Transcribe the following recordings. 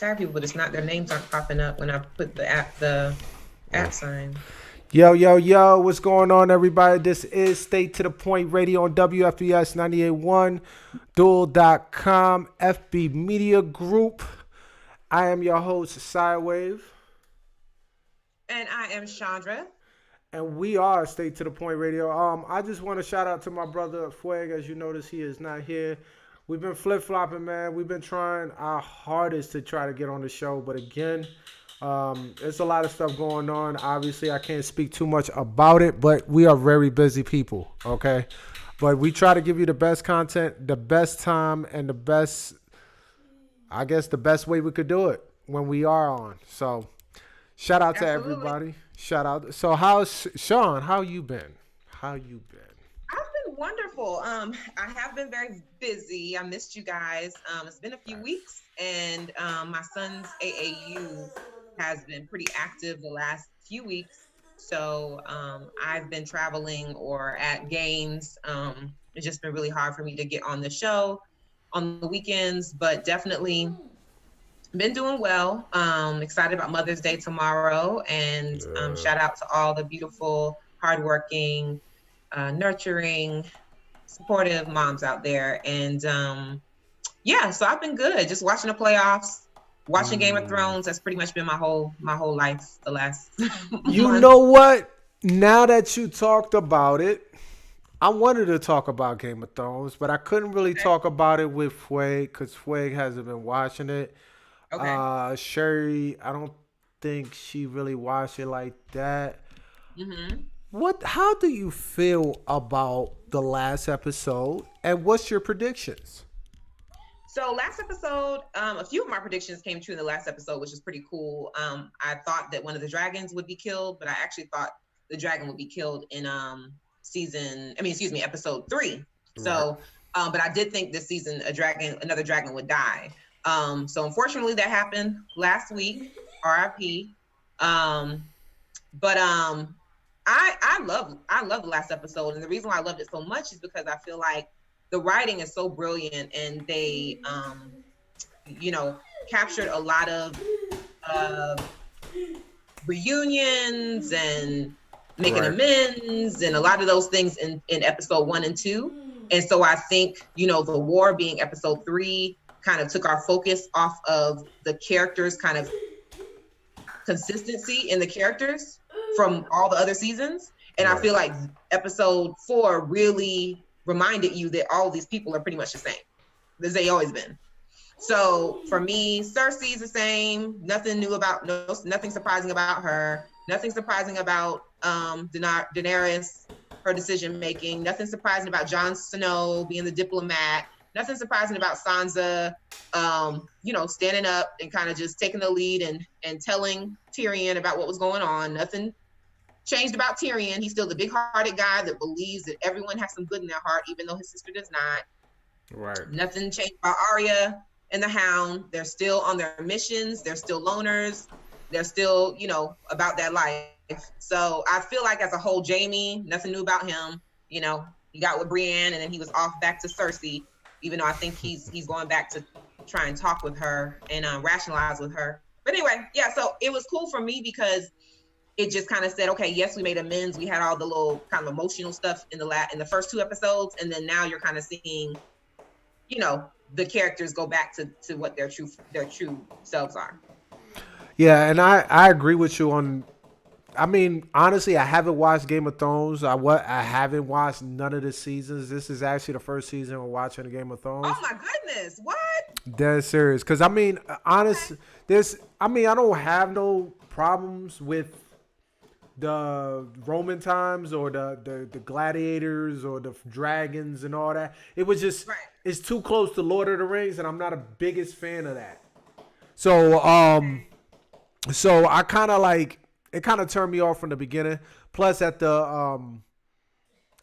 tag people, but it's not their names aren't popping up when I put the app sign. Yo, yo, yo, what's going on, everybody? This is State to the Point Radio on WFBS 98.1, Dual.com, FB Media Group. I am your host, Sidewave, And I am Chandra. and we are State to the Point Radio. I just want to shout out to my brother, Fueg. As you notice, he is not here. We've been flip-flopping, man. We've been trying our hardest to try to get on the show, but again, there's a lot of stuff going on. Obviously, I can't speak too much about it, but we are very busy people, okay? But we try to give you the best content, the best time, and the best, I guess, the best way we could do it when we are on. So, shout out to Absolutely. everybody. Shout out. So, how's Sean? How you been? How you been? I've been wonderful. I have been very busy. I missed you guys. It's been a few weeks, and my son's AAU has been pretty active the last few weeks. So I've been traveling or at games. It's just been really hard for me to get on the show on the weekends, but definitely been doing well. Excited about Mother's Day tomorrow, and shout out to all the beautiful, hardworking, nurturing, supportive moms out there. And yeah, so I've been good. Just watching the playoffs, watching Game of Thrones. That's pretty much been my whole life the last You month. know what? Now that you talked about it, I wanted to talk about Game of Thrones, but I couldn't really Okay. talk about it with Fueg because Fueg hasn't been watching it. Okay. Sherry, I don't think she really watched it like that. hmm What? How do you feel about the last episode, and what's your predictions? So last episode, a few of my predictions came true in the last episode, which is pretty cool. I thought that one of the dragons would be killed, but I actually thought the dragon would be killed in episode 3. Right. So, but I did think this season another dragon would die. So unfortunately that happened last week. RIP. Um, but I love the last episode, and the reason why I loved it so much is because I feel like the writing is so brilliant, and they you know captured a lot of uh, reunions and making Right. amends and a lot of those things in episode 1 and 2. And so I think the war being episode 3 kind of took our focus off of the characters, kind of consistency in the characters from all the other seasons. And I Right. feel like episode 4 really reminded you that all of these people are pretty much the same as they always been. So for me, Cersei's the same. Nothing new about nothing surprising about her. Nothing surprising about Daenerys, her decision making. Nothing surprising about Jon Snow being the diplomat. Nothing surprising about Sansa, standing up and kind of just taking the lead and telling Tyrion about what was going on. Nothing changed about Tyrion. He's still the big-hearted guy that believes that everyone has some good in their heart, even though his sister does not. Right. Nothing changed about Arya and the Hound. They're still on their missions. They're still loners. They're still, about that life. So I feel like as a whole, Jamie, nothing new about him. He got with Brienne, and then he was off back to Cersei, even though I think he's going back to try and talk with her and rationalize with her. But anyway, yeah, so it was cool for me because it just kind of said, okay, yes, we made amends. We had all the little kind of emotional stuff in the first 2 episodes, and then now you're kind of seeing, the characters go back to what their true selves are. Yeah, and I agree with you on. I mean, honestly, I haven't watched Game of Thrones. I haven't watched none of the seasons. This is actually the first season we're watching the Game of Thrones. Oh my goodness, what? Dead serious, because I mean, honest, Okay. I don't have no problems with the Roman times or the gladiators or the dragons and all that. It was just Right. it's too close to Lord of the Rings, and I'm not a biggest fan of that. So so I kind of like it kind of turned me off from the beginning. Plus, at the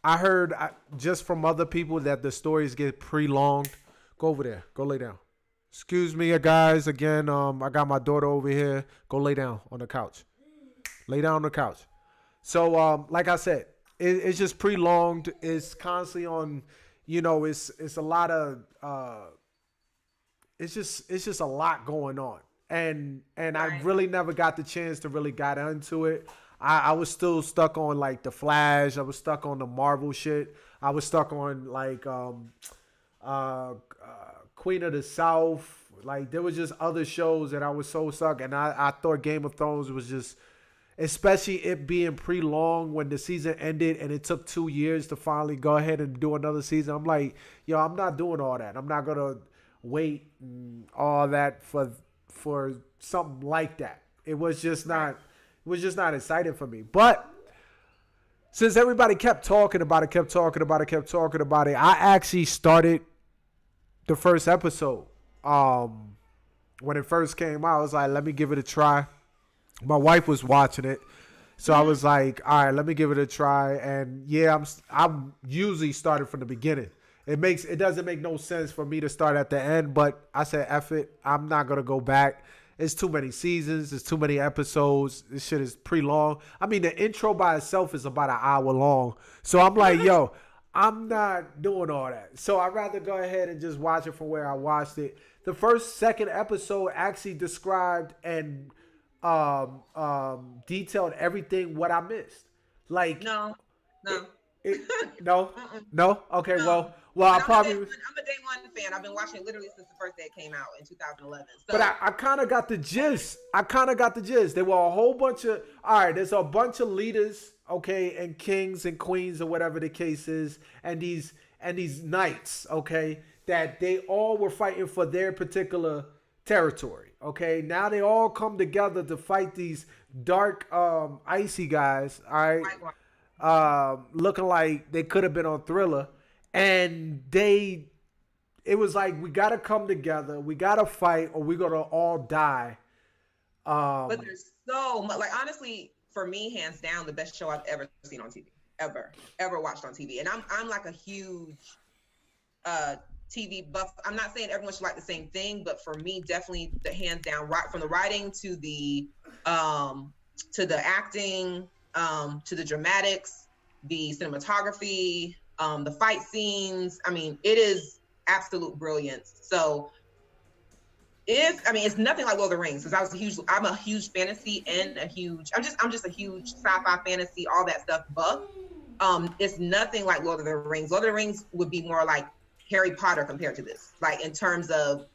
I heard just from other people that the stories get prolonged. Go over there. Go lay down. Excuse me, guys. Again, I got my daughter over here. Go lay down on the couch. Lay down on the couch. So, like I said, it's just prolonged. It's constantly on. It's a lot of. It's just a lot going on. and I Right. really never got the chance to really get into it. I was still stuck on like the Flash. I was stuck on the Marvel shit. I was stuck on like uh, Queen of the South. Like there was just other shows that I was so stuck, and I thought Game of Thrones was just, especially it being pre-long when the season ended and it took 2 years to finally go ahead and do another season. I'm like, yo, I'm not doing all that. I'm not gonna wait and all that for something like that. It was just Right. not. It was just not exciting for me. But since everybody kept talking about it, I actually started the first episode. When it first came out, I was like, let me give it a try. My wife was watching it, so I was like, all right, let me give it a try. And yeah, I'm usually started from the beginning. It doesn't make no sense for me to start at the end, but I said, F it, I'm not gonna go back. It's too many seasons, it's too many episodes. This shit is pretty long. I mean, the intro by itself is about an hour long. So I'm like, yo, I'm not doing all that. So I'd rather go ahead and just watch it from where I watched it. The second episode actually described and detailed everything what I missed. Like, No, no. it, no, Mm-mm. no. Okay, No. well, I And probably. I'm a day one fan. I've been watching it literally since the first day it came out in 2011. But So I kind of got the gist. There were a whole bunch of, all right, there's a bunch of leaders, okay, and kings and queens or whatever the case is, and these knights, okay, that they all were fighting for their particular territory, okay. Now they all come together to fight these dark, icy guys, all right, White Walker. looking like they could have been on Thriller, and it was like, we gotta come together, we gotta fight, or we're gonna all die. But there's so much. Like honestly, for me, hands down, the best show I've ever seen on TV, ever watched on TV. And I'm like a huge TV buff. I'm not saying everyone should like the same thing, but for me, definitely the hands down, right from the writing to the acting, to the dramatics, the cinematography, the fight scenes. I mean, it is absolute brilliance. So it's nothing like Lord of the Rings, because I'm a huge fantasy and I'm just a huge sci-fi fantasy, all that stuff buff. It's nothing like Lord of the Rings. Lord of the Rings would be more like Harry Potter compared to this, like in terms of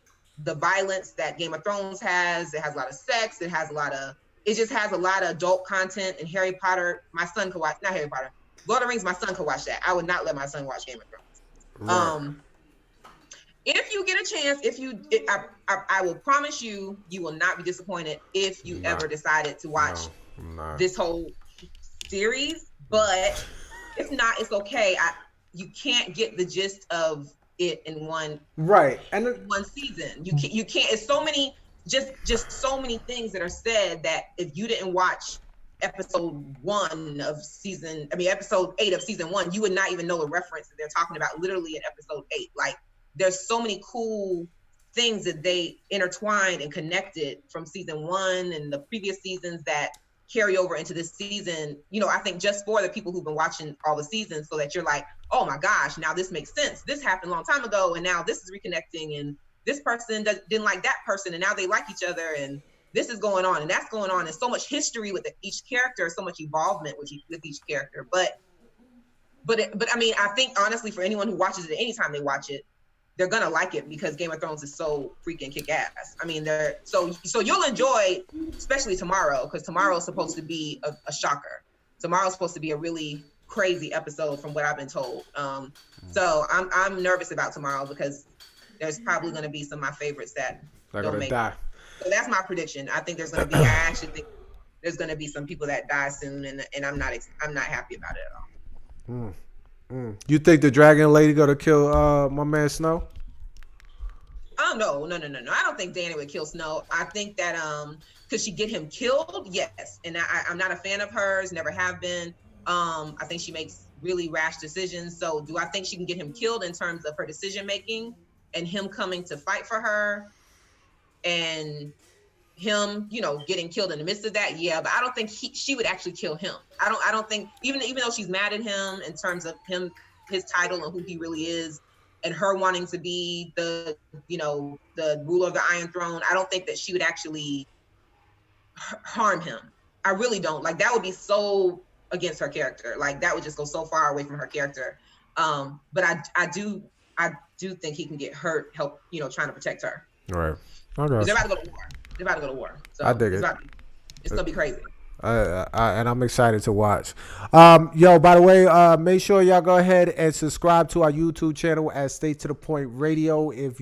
the violence that Game of Thrones has. It has a lot of sex. It just has a lot of adult content. And Harry Potter, my son could watch, not Harry Potter, Lord of the Rings, my son could watch that. I would not let my son watch Game of Thrones. Right. If you get a chance, I will promise you, you will not be disappointed if you ever decided to watch this whole series. But if not, it's okay. You can't get the gist of it in one season. You can't. It's so many, just so many things that are said that if you didn't watch episode 8 of season 1, you would not even know the reference that they're talking about literally in episode 8. Like, there's so many cool things that they intertwined and connected from season 1 and the previous seasons that carry over into this season. I think just for the people who've been watching all the seasons, so that you're like, oh my gosh, now this makes sense. This happened a long time ago, and now this is reconnecting, and this person didn't like that person, and now they like each other, and this is going on, and that's going on. And so much history with each character, so much involvement with each character. But I mean, I think honestly, for anyone who watches it, anytime they watch it, they're gonna like it, because Game of Thrones is so freaking kick-ass. I mean, so you'll enjoy, especially tomorrow, because tomorrow is supposed to be a shocker. Tomorrow's supposed to be a really crazy episode, from what I've been told. So I'm nervous about tomorrow, because there's probably gonna be some of my favorites that don't make it. So that's my prediction. I think I actually think there's gonna be some people that die soon, and I'm not happy about it at all. You think the dragon lady gonna kill my man Snow? Oh no! I don't think Dany would kill Snow. I think that could she get him killed? Yes. And I'm not a fan of hers, never have been. I think she makes really rash decisions. So do I think she can get him killed in terms of her decision making and him coming to fight for her and him, getting killed in the midst of that? Yeah, but I don't think she would actually kill him. I don't think, even though she's mad at him in terms of his title and who he really is, and her wanting to be the ruler of the Iron Throne, I don't think that she would actually harm him. I really don't. Like, that would be so against her character. Like, that would just go so far away from her character. But I do think he can get hurt, help, trying to protect her. Right. Okay. They're about to go to war. So I dig it. It's gonna be crazy. And I'm excited to watch. Yo, by the way, make sure y'all go ahead and subscribe to our YouTube channel at Stay to the Point Radio. If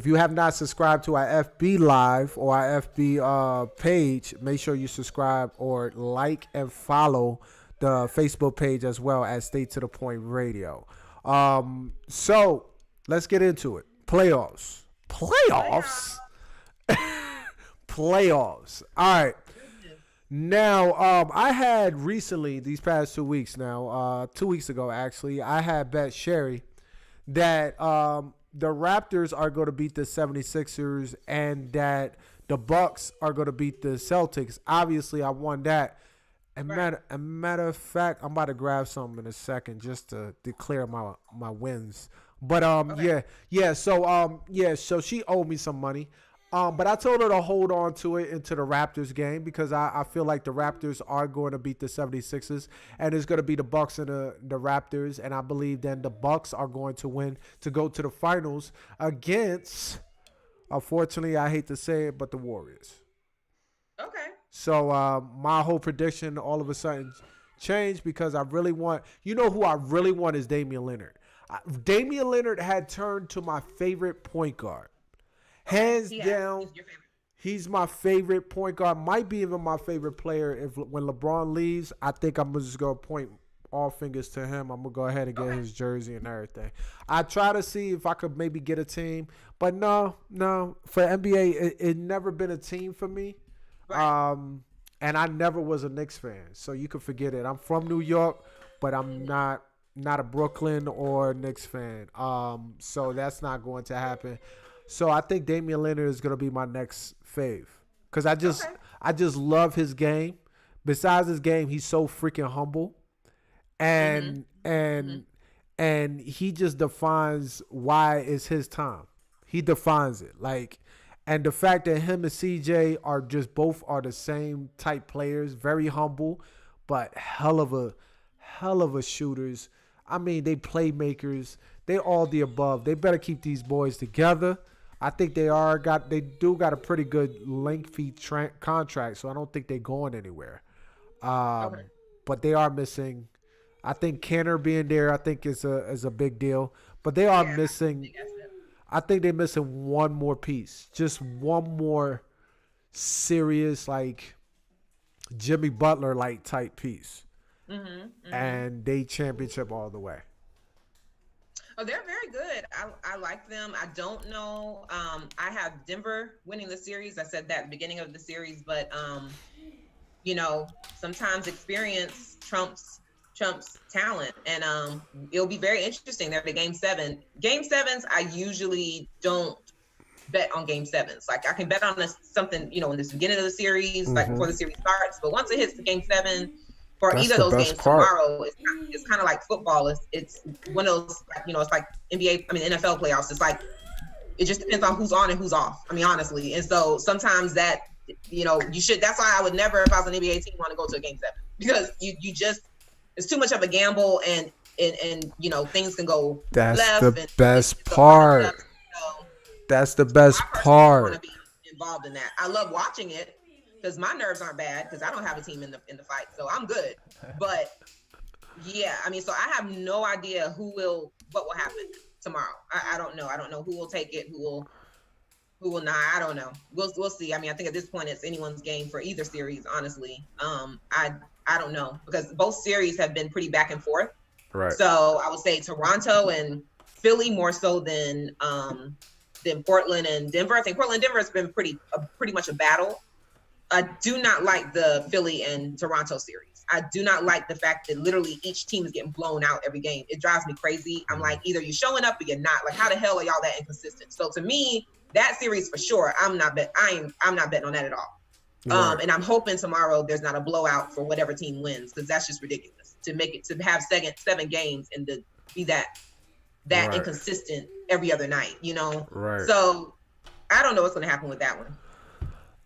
you have not subscribed to our FB Live or our FB page, make sure you subscribe or like and follow the Facebook page as well as Stay to the Point Radio. So let's get into it. Playoffs. Playoffs. All right. Now, I had recently, these past 2 weeks now, 2 weeks ago actually, I had bet Sherry that the Raptors are going to beat the 76ers and that the Bucks are going to beat the Celtics. Obviously, I won that. And matter of fact, I'm about to grab something in a second just to declare my wins. But okay. So she owed me some money. But I told her to hold on to it into the Raptors game because I feel like the Raptors are going to beat the 76ers and it's going to be the Bucks and the Raptors. And I believe then the Bucks are going to win to go to the finals against, unfortunately, I hate to say it, but the Warriors. Okay. So my whole prediction all of a sudden changed because I really want, who I really want is Damian Lillard. Damian Lillard had turned to my favorite point guard. Hands down, he's my favorite point guard. Might be even my favorite player. When LeBron leaves, I think I'm just going to point all fingers to him. I'm going to go ahead and get his jersey and everything. I try to see if I could maybe get a team. But no. For NBA, it never been a team for me. Right. And I never was a Knicks fan. So you can forget it. I'm from New York, but I'm not a Brooklyn or Knicks fan. So that's not going to happen. So I think Damian Lillard is going to be my next fave because I just love his game. Besides his game, he's so freaking humble, and he just defines why it's his time. He defines it and the fact that him and CJ are the same type players, very humble, but hell of a shooters. I mean, they playmakers. They all the above. They better keep these boys together. I think they do got a pretty good lengthy contract, so I don't think they're going anywhere. But they are missing. I think Kenner being there, I think is a big deal. But they are missing. I think they're missing one more piece, just one more serious Jimmy Butler type piece, and they championship all the way. Oh, they're very good. I like them. I don't know. I have Denver winning the series. I said that at the beginning of the series, but sometimes experience trumps talent, and it'll be very interesting. They're the Game 7. Game 7s, I usually don't bet on Game 7s. I can bet on something, in the beginning of the series, before the series starts. But once it hits the Game 7. For either of those games tomorrow, it's kind of like football. It's one of those, it's like NFL playoffs. It's it just depends on who's on and who's off. I mean, honestly. And so sometimes that, you should, that's why I would never, if I was an NBA team, want to go to a Game 7 because you just, it's too much of a gamble and things can go left. That's the best part. That's the best part. I want to be involved in that. I love watching it. Because my nerves aren't bad because I don't have a team in the fight, so I'm good. But yeah, so I have no idea what will happen tomorrow. I don't know. I don't know who will take it, who will not. I don't know. We'll see. I think at this point it's anyone's game for either series. Honestly, I don't know because both series have been pretty back and forth. Right. So I would say Toronto and Philly more so than Portland and Denver. I think Portland and Denver has been pretty much a battle. I do not like the Philly and Toronto series. I do not like the fact that literally each team is getting blown out every game. It drives me crazy. I'm like, either you're showing up or you're not. How the hell are y'all that inconsistent? So to me, that series for sure, I'm not betting on that at all. Right. And I'm hoping tomorrow there's not a blowout for whatever team wins because that's just ridiculous to make it to have seven games and to be that that Right. inconsistent every other night, you know? Right. So I don't know what's going to happen with that one.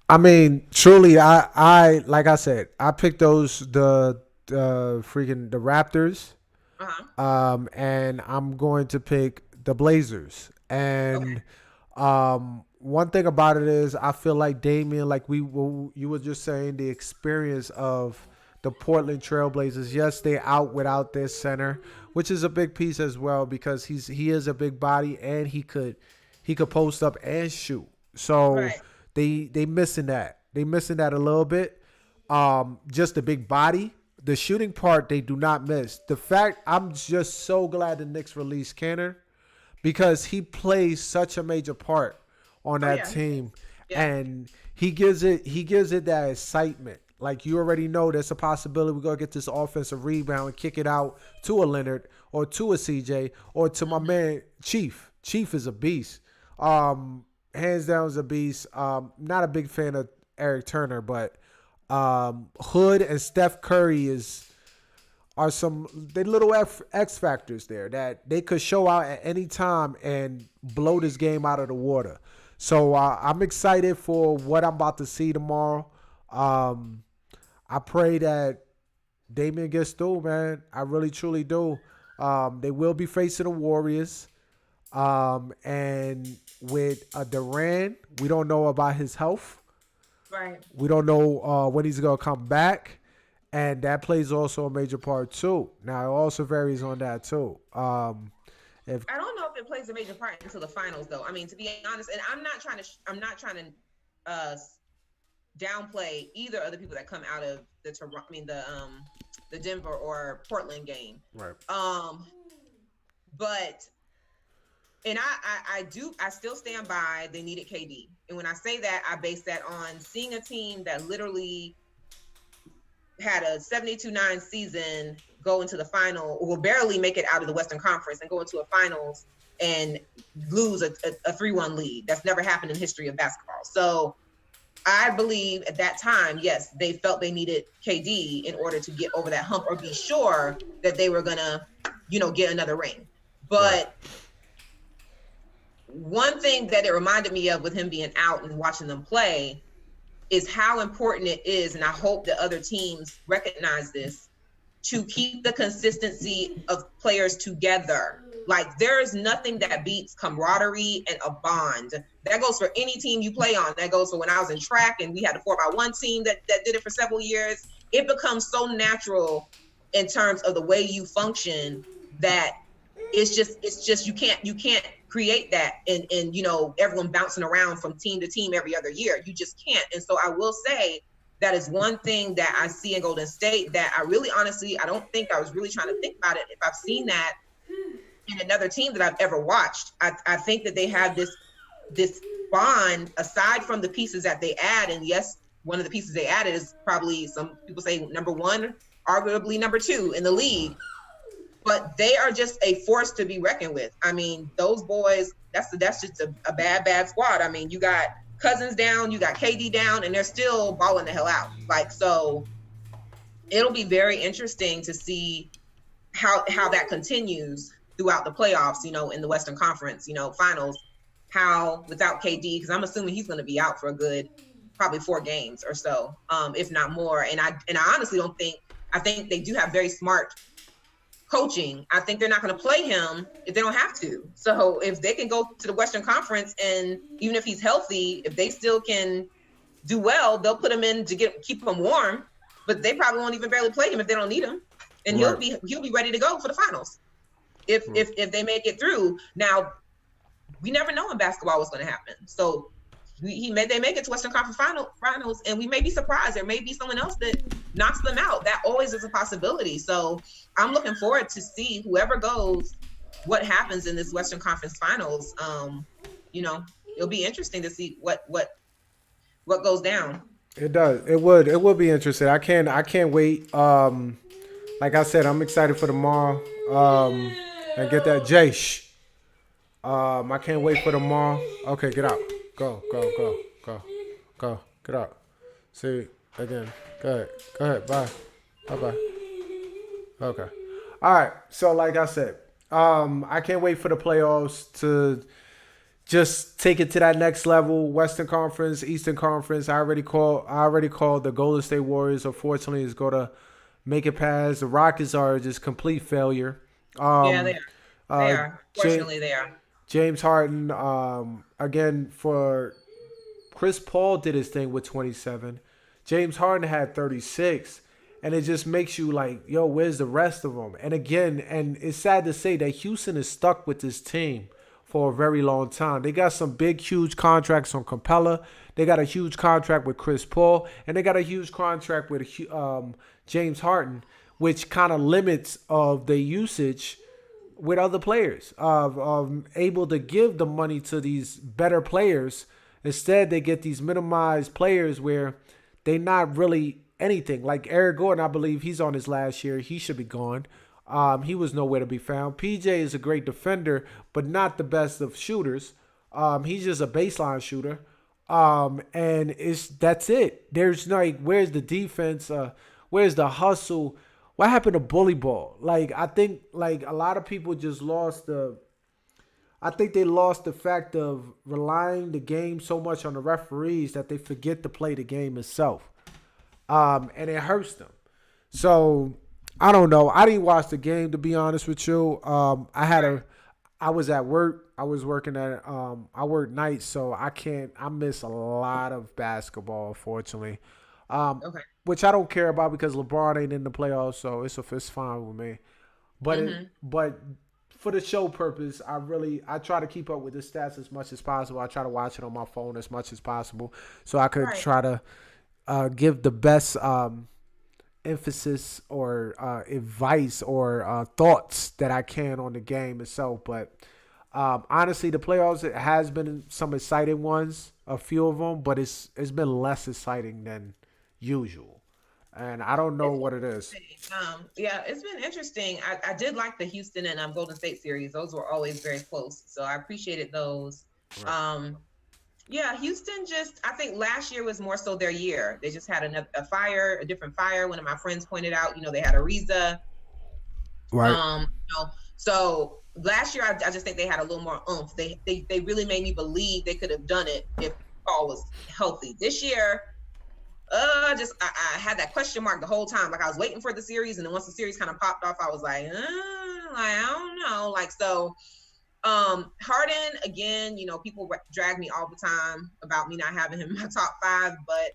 I mean, truly, like I said, I picked the Raptors, Uh-huh. and I'm going to pick the Blazers. Okay. And one thing about it is, I feel like Damian, like you were just saying, the experience of the Portland Trailblazers. Yes, they out without their center, which is a big piece as well because he is a big body and he could post up and shoot. So Right. they missing that. They missing that a little bit. Just the big body. The shooting part they do not miss. The fact I'm just so glad the Knicks released Canner because he plays such a major part on Oh that yeah. team, Yeah. and he gives it that excitement. Like you already know, there's a possibility we're gonna get this offensive rebound and kick it out to a Leonard or to a CJ or to my Hmm. man Chief. Chief is a beast. Hands down is a beast. Not a big fan of Eric Turner, but Hood and Steph Curry are some they little X factors there that they could show out at any time and blow this game out of the water. So I'm excited for what I'm about to see tomorrow. Um, I pray that Damian gets through, man. I really truly do. They will be facing the Warriors. And with Durant, we don't know about his health. Right. We don't know when he's gonna come back, and that plays also a major part too. Now it also varies on that too. If I don't know if it plays a major part until the finals, though. I mean, to be honest, and I'm not trying to downplay either of the people that come out of the Denver or Portland game. right, Um, but and I still stand by they needed KD. And when I say that, I base that on seeing a team that literally had a 72-9 season go into the final, or will barely make it out of the Western Conference and go into a finals and lose a 3-1 lead. That's never happened in history of basketball. So I believe at that time, yes, they felt they needed KD in order to get over that hump or be sure that they were gonna, get another ring. right, But one thing that it reminded me of with him being out and watching them play is how important it is, and I hope that other teams recognize this, to keep the consistency of players together. Like, there is nothing that beats camaraderie and a bond. That goes for any team you play on. That goes for when I was in track and we had a 4x1 team that did it for several years. It becomes so natural in terms of the way you function that it's just you can't create that and everyone bouncing around from team to team every other year. You just can't. And so I will say that is one thing that I see in Golden State that I really honestly, I don't think I was really trying to think about it if I've seen that in another team that I've ever watched. I think that they have this bond aside from the pieces that they add. And yes, one of the pieces they added is probably, some people say, number one, arguably number two in the league. But they are just a force to be reckoned with. I mean, those boys, that's just a bad squad. I mean, you got Cousins down, you got KD down, and they're still balling the hell out. Like, so it'll be very interesting to see how that continues throughout the playoffs, in the Western Conference, finals, how without KD, because I'm assuming he's going to be out for a good probably 4 games or so, if not more. And I honestly don't think, I think they do have very smart coaching. I think they're not going to play him if they don't have to. So if they can go to the Western Conference, and even if he's healthy, if they still can do well, they'll put him in to keep him warm. But they probably won't even barely play him if they don't need him, and right, he'll be ready to go for the finals if they make it through. Now, we never know in basketball what's going to happen. So they make it to Western Conference finals, and we may be surprised. There may be someone else that knocks them out. That always is a possibility. So I'm looking forward to see whoever goes, what happens in this Western Conference finals. It'll be interesting to see what goes down. It does. It would be interesting. I can't wait. Like I said, I'm excited for tomorrow. And get that J. I can't wait for tomorrow. Okay, get out. Go. Get out. See again. Go ahead. Bye. Bye. Okay. All right. So like I said, I can't wait for the playoffs to just take it to that next level. Western Conference, Eastern Conference. I already called the Golden State Warriors. Unfortunately, is going to make it past. The Rockets are just complete failure. Yeah, they Um, are. They uh, are. James Fortunately, they are. James Harden. Again for Chris Paul did his thing with 27. James Harden had 36. And it just makes you like, yo, where's the rest of them? And again, and it's sad to say that Houston is stuck with this team for a very long time. They got some big, huge contracts on Capella. They got a huge contract with Chris Paul. And they got a huge contract with James Harden, which kind of limits of the usage with other players of able to give the money to these better players. Instead, they get these minimized players where they not really anything. Like Eric Gordon, I believe he's on his last year. He should be gone. He was nowhere to be found. PJ is a great defender, but not the best of shooters. He's just a baseline shooter. And that's it. There's like, where's the defense? Where's the hustle? What happened to bully ball? Like I think like a lot of people just lost the. I think they lost the fact of relying the game so much on the referees that they forget to play the game itself. And it hurts them. So I don't know. I didn't watch the game to be honest with you. I was at work. I was working at I work nights, so I miss a lot of basketball, unfortunately. Um, Okay. which I don't care about because LeBron ain't in the playoffs, so it's fine with me. But for the show purpose, I try to keep up with the stats as much as possible. I try to watch it on my phone as much as possible, so I could Right. try to give the best emphasis or advice or thoughts that I can on the game itself. But honestly, the playoffs it has been some exciting ones, a few of them, but it's been less exciting than usual, and I don't know It's what it is. interesting. Yeah, it's been interesting. I did like the Houston and Golden State series. Those were always very close. So I appreciated those. Right. Um, yeah, Houston just, I think last year was more so their year. They just had a fire, a different fire. One of my friends pointed out, they had Ariza. Right. So last year, I just think they had a little more oomph. They really made me believe they could have done it if Paul was healthy. This year, I had that question mark the whole time. Like I was waiting for the series, and then once the series kind of popped off, I was like, I don't know. Like so, Harden again. People drag me all the time about me not having him in my top five, but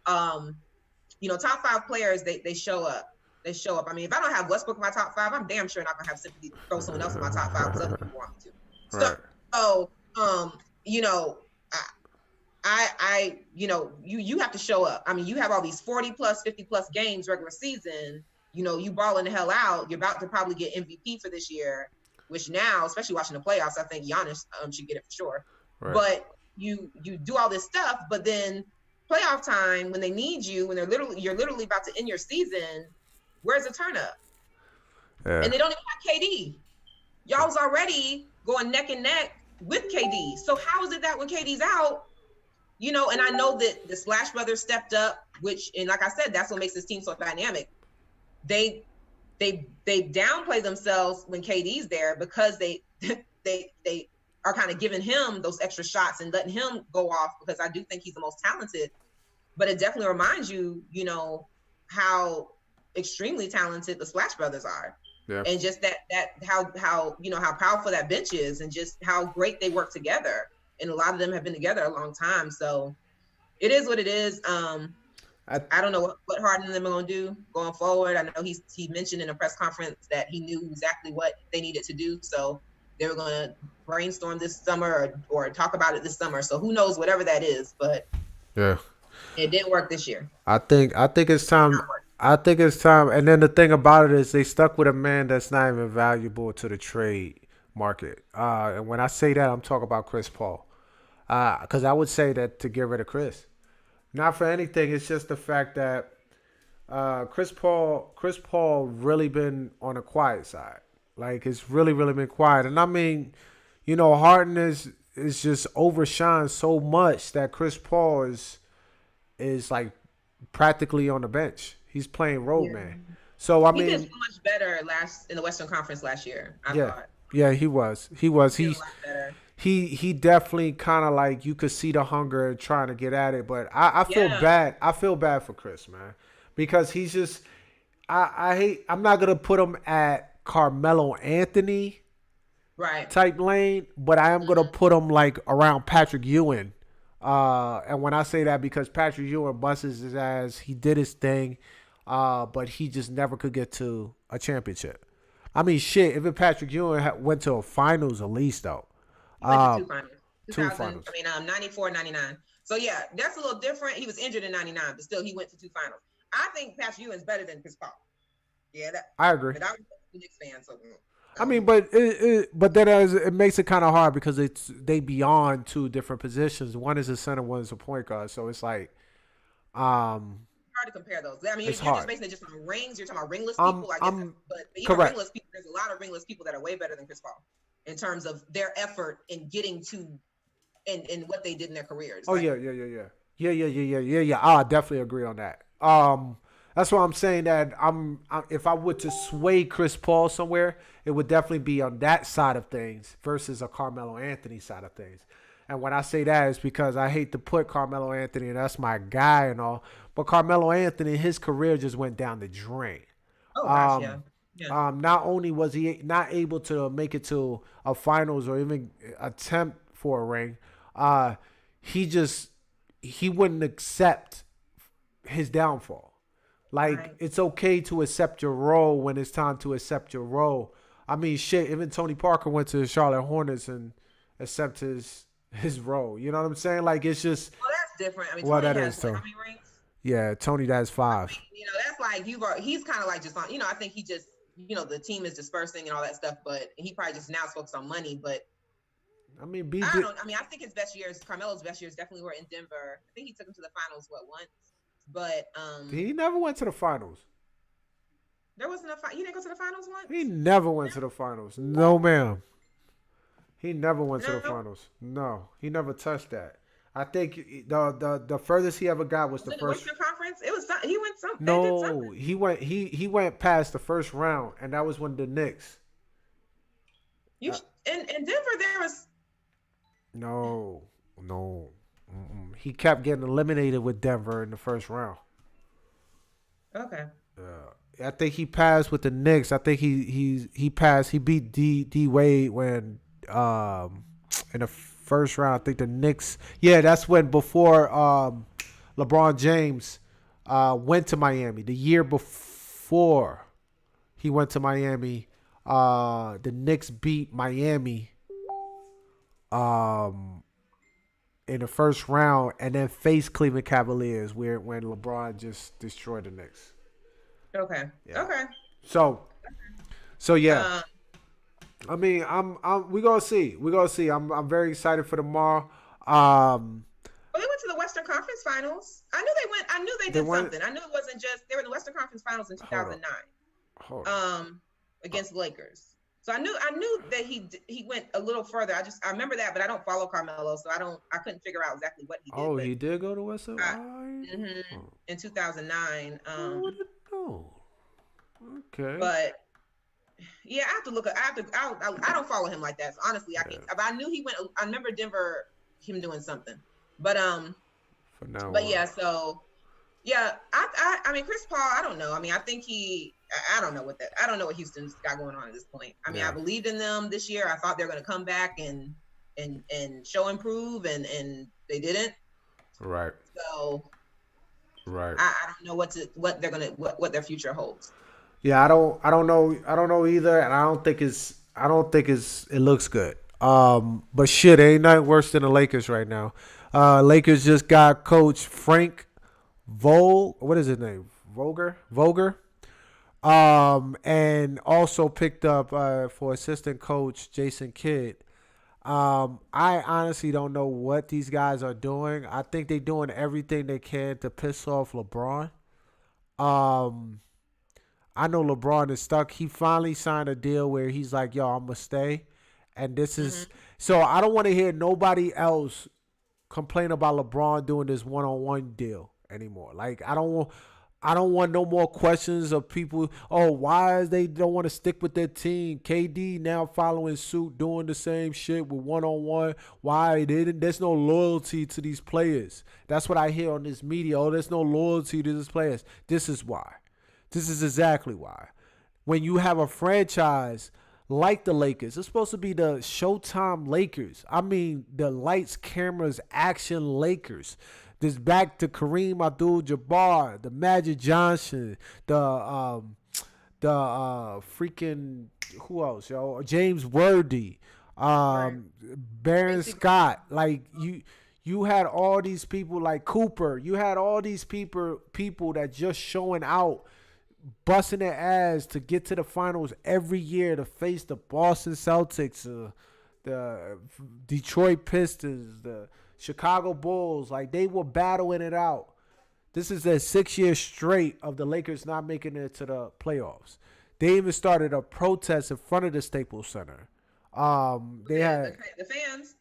top five players they show up. They show up. I mean, if I don't have Westbrook in my top five, I'm damn sure not gonna have sympathy to throw someone else in my top five because other people want me to. So, Right. so you know, you have to show up. I mean, you have all these 40 plus, 50 plus games regular season. You balling the hell out. You're about to probably get MVP for this year, which now, especially watching the playoffs, I think Giannis should get it for sure. Right. But you do all this stuff, but then playoff time when they need you, when you're literally about to end your season, where's the turn up? Yeah. And they don't even have KD. Y'all was already going neck and neck with KD. So how is it that when KD's out, and I know that the Splash Brothers stepped up, and like I said, that's what makes this team so dynamic. They downplay themselves when KD's there because they are kind of giving him those extra shots and letting him go off because I do think he's the most talented. But it definitely reminds you, how extremely talented the Splash Brothers are. Yeah. And just that how how powerful that bench is and just how great they work together. And a lot of them have been together a long time. So it is what it is. I don't know what Harden and them are going to do going forward. I know he mentioned in a press conference that he knew exactly what they needed to do. So they were going to brainstorm this summer or talk about it this summer. So who knows, whatever that is. But Yeah. it didn't work this year. I think it's time. I think it's time. And then the thing about it is they stuck with a man that's not even valuable to the trade market. And when I say that, I'm talking about Chris Paul. Because I would say that to get rid of Chris. Not for anything. It's just the fact that Chris Paul really been on the quiet side. Like it's really, really been quiet. And I mean, Harden is just overshined so much that Chris Paul is like practically on the bench. He's playing road Yeah. man. So I He did so mean, much better last in the Western Conference last year. I yeah, thought yeah, he was. He was. he did a lot better. He definitely kind of like you could see the hunger and trying to get at it. But I feel Yeah, bad. I feel bad for Chris, man, because he's just. I hate. I'm not gonna put him at Carmelo Anthony right. type lane, but I am gonna Hmm. put him like around Patrick Ewing. And when I say that, because Patrick Ewing busts his ass, he did his thing, but he just never could get to a championship. I mean, shit. Even Patrick Ewing went to a finals at least though. He went to Uh, two finals. two 2000, finals. 94, 99. So yeah, that's a little different. He was injured in 99, but still he went to two finals. I think Patrick Ewing's better than Chris Paul. Yeah, I agree. but I was a Knicks fan, so I mean, but then it makes it kind of hard because they beyond two different positions. One is a center, one is a point guard. So it's like, hard to compare those. I mean, it's you're just hard. basing it just on rings. You're talking about ringless I'm people. I guess, I'm but even correct. ringless people, there's a lot of ringless people that are way better than Chris Paul in terms of their effort in getting to and what they did in their careers. Oh Like, yeah. I definitely agree on that. That's why I'm saying that if I were to sway Chris Paul somewhere, it would definitely be on that side of things versus a Carmelo Anthony side of things. And when I say that, it's because I hate to put Carmelo Anthony, and that's my guy and all, but Carmelo Anthony, his career just went down the drain. oh gosh, yeah, Um, yeah, not only was he not able to make it to a finals or even attempt for a ring, uh, he just he wouldn't accept his downfall. Like right. it's okay to accept your role when it's time to accept your role. I mean, shit. Even Tony Parker went to the Charlotte Hornets and accept his role. You know what I'm saying? Like it's just Well, that's different. I mean, well, Tony that has is what? so. How many rings? Yeah, Tony, that's I five. mean, that's like he's kind of like just on. I think he just the team is dispersing and all that stuff, but he probably just now is focused on money. But I mean, B I did. don't. I mean, I think his best years, Carmelo's best years, definitely were in Denver. I think he took him to the finals once, but He never went to the finals. there wasn't a. You didn't go to the finals He once. never went to the finals. No, ma'am. He never went to the No, finals. No, he never touched that. I think the furthest he ever got was was the it the first. Western Conference? It was. He went some. They did No, something. he went past the first round, and that was when the Knicks. You in Denver there was. No, no, mm-mm. He kept getting eliminated with Denver in the first round. Okay. I think he passed with the Knicks. I think he passed. He beat D Wade when in the first round. I think the Knicks. Yeah, that's when before LeBron James went to Miami. The year before he went to Miami, the Knicks beat Miami in the first round, and then faced Cleveland Cavaliers, where when LeBron just destroyed the Knicks. Okay. Yeah. Okay. So yeah. Um, I mean, we gonna see. We gonna see. I'm very excited for tomorrow. Um, well, they went to the Western Conference Finals. I knew they went. I knew they They did went- something. I knew it wasn't just they were in the Western Conference Finals in Hold on. 2009. hold on. Against the Lakers. So I knew that he went a little further. I remember that, but I don't follow Carmelo, so I couldn't figure out exactly what he did. Oh, but, he did go to West Side. mhm, in 2009. I wouldn't know. Okay. But yeah, I have to look. I don't follow him like that. So honestly, I knew he went. I remember Denver, him doing something. But For now. But yeah, so yeah, I mean Chris Paul, I don't know. I mean, I think I don't know I don't know what Houston's got going on at this point. I mean, Yeah. I believed in them this year. I thought they were going to come back and show improve, and they didn't. Right. So Right. I don't know what they're gonna what their future holds. Yeah, I don't know either, and I don't think it looks good. But shit, ain't nothing worse than the Lakers right now. Lakers just got coach Frank what is his name? Vogler. And also picked up for assistant coach Jason Kidd. I honestly don't know what these guys are doing. I think they're doing everything they can to piss off LeBron. I know LeBron is stuck. He finally signed a deal where he's like, yo, I'm going to stay. And this is so I don't want to hear nobody else complain about LeBron doing this one-on-one deal anymore. Like, I don't want I don't want no more questions of people. Oh, why is they don't want to stick with their team? KD now following suit, doing the same shit with one-on-one. Why they didn't? There's no loyalty to these players. That's what I hear on this media. Oh, there's no loyalty to these players. This is why. This is exactly why. When you have a franchise like the Lakers, it's supposed to be the Showtime Lakers. I mean, the lights, cameras, action Lakers. This back to Kareem Abdul-Jabbar, the Magic Johnson, the freaking who else, yo? James Worthy, Baron Scott. Like you had all these people like Cooper. You had all these people that just showing out, busting their ass to get to the finals every year to face the Boston Celtics, the Detroit Pistons, the Chicago Bulls. Like, they were battling it out. This is their 6 years straight of the Lakers not making it to the playoffs. They even started a protest in front of the Staples Center. They had the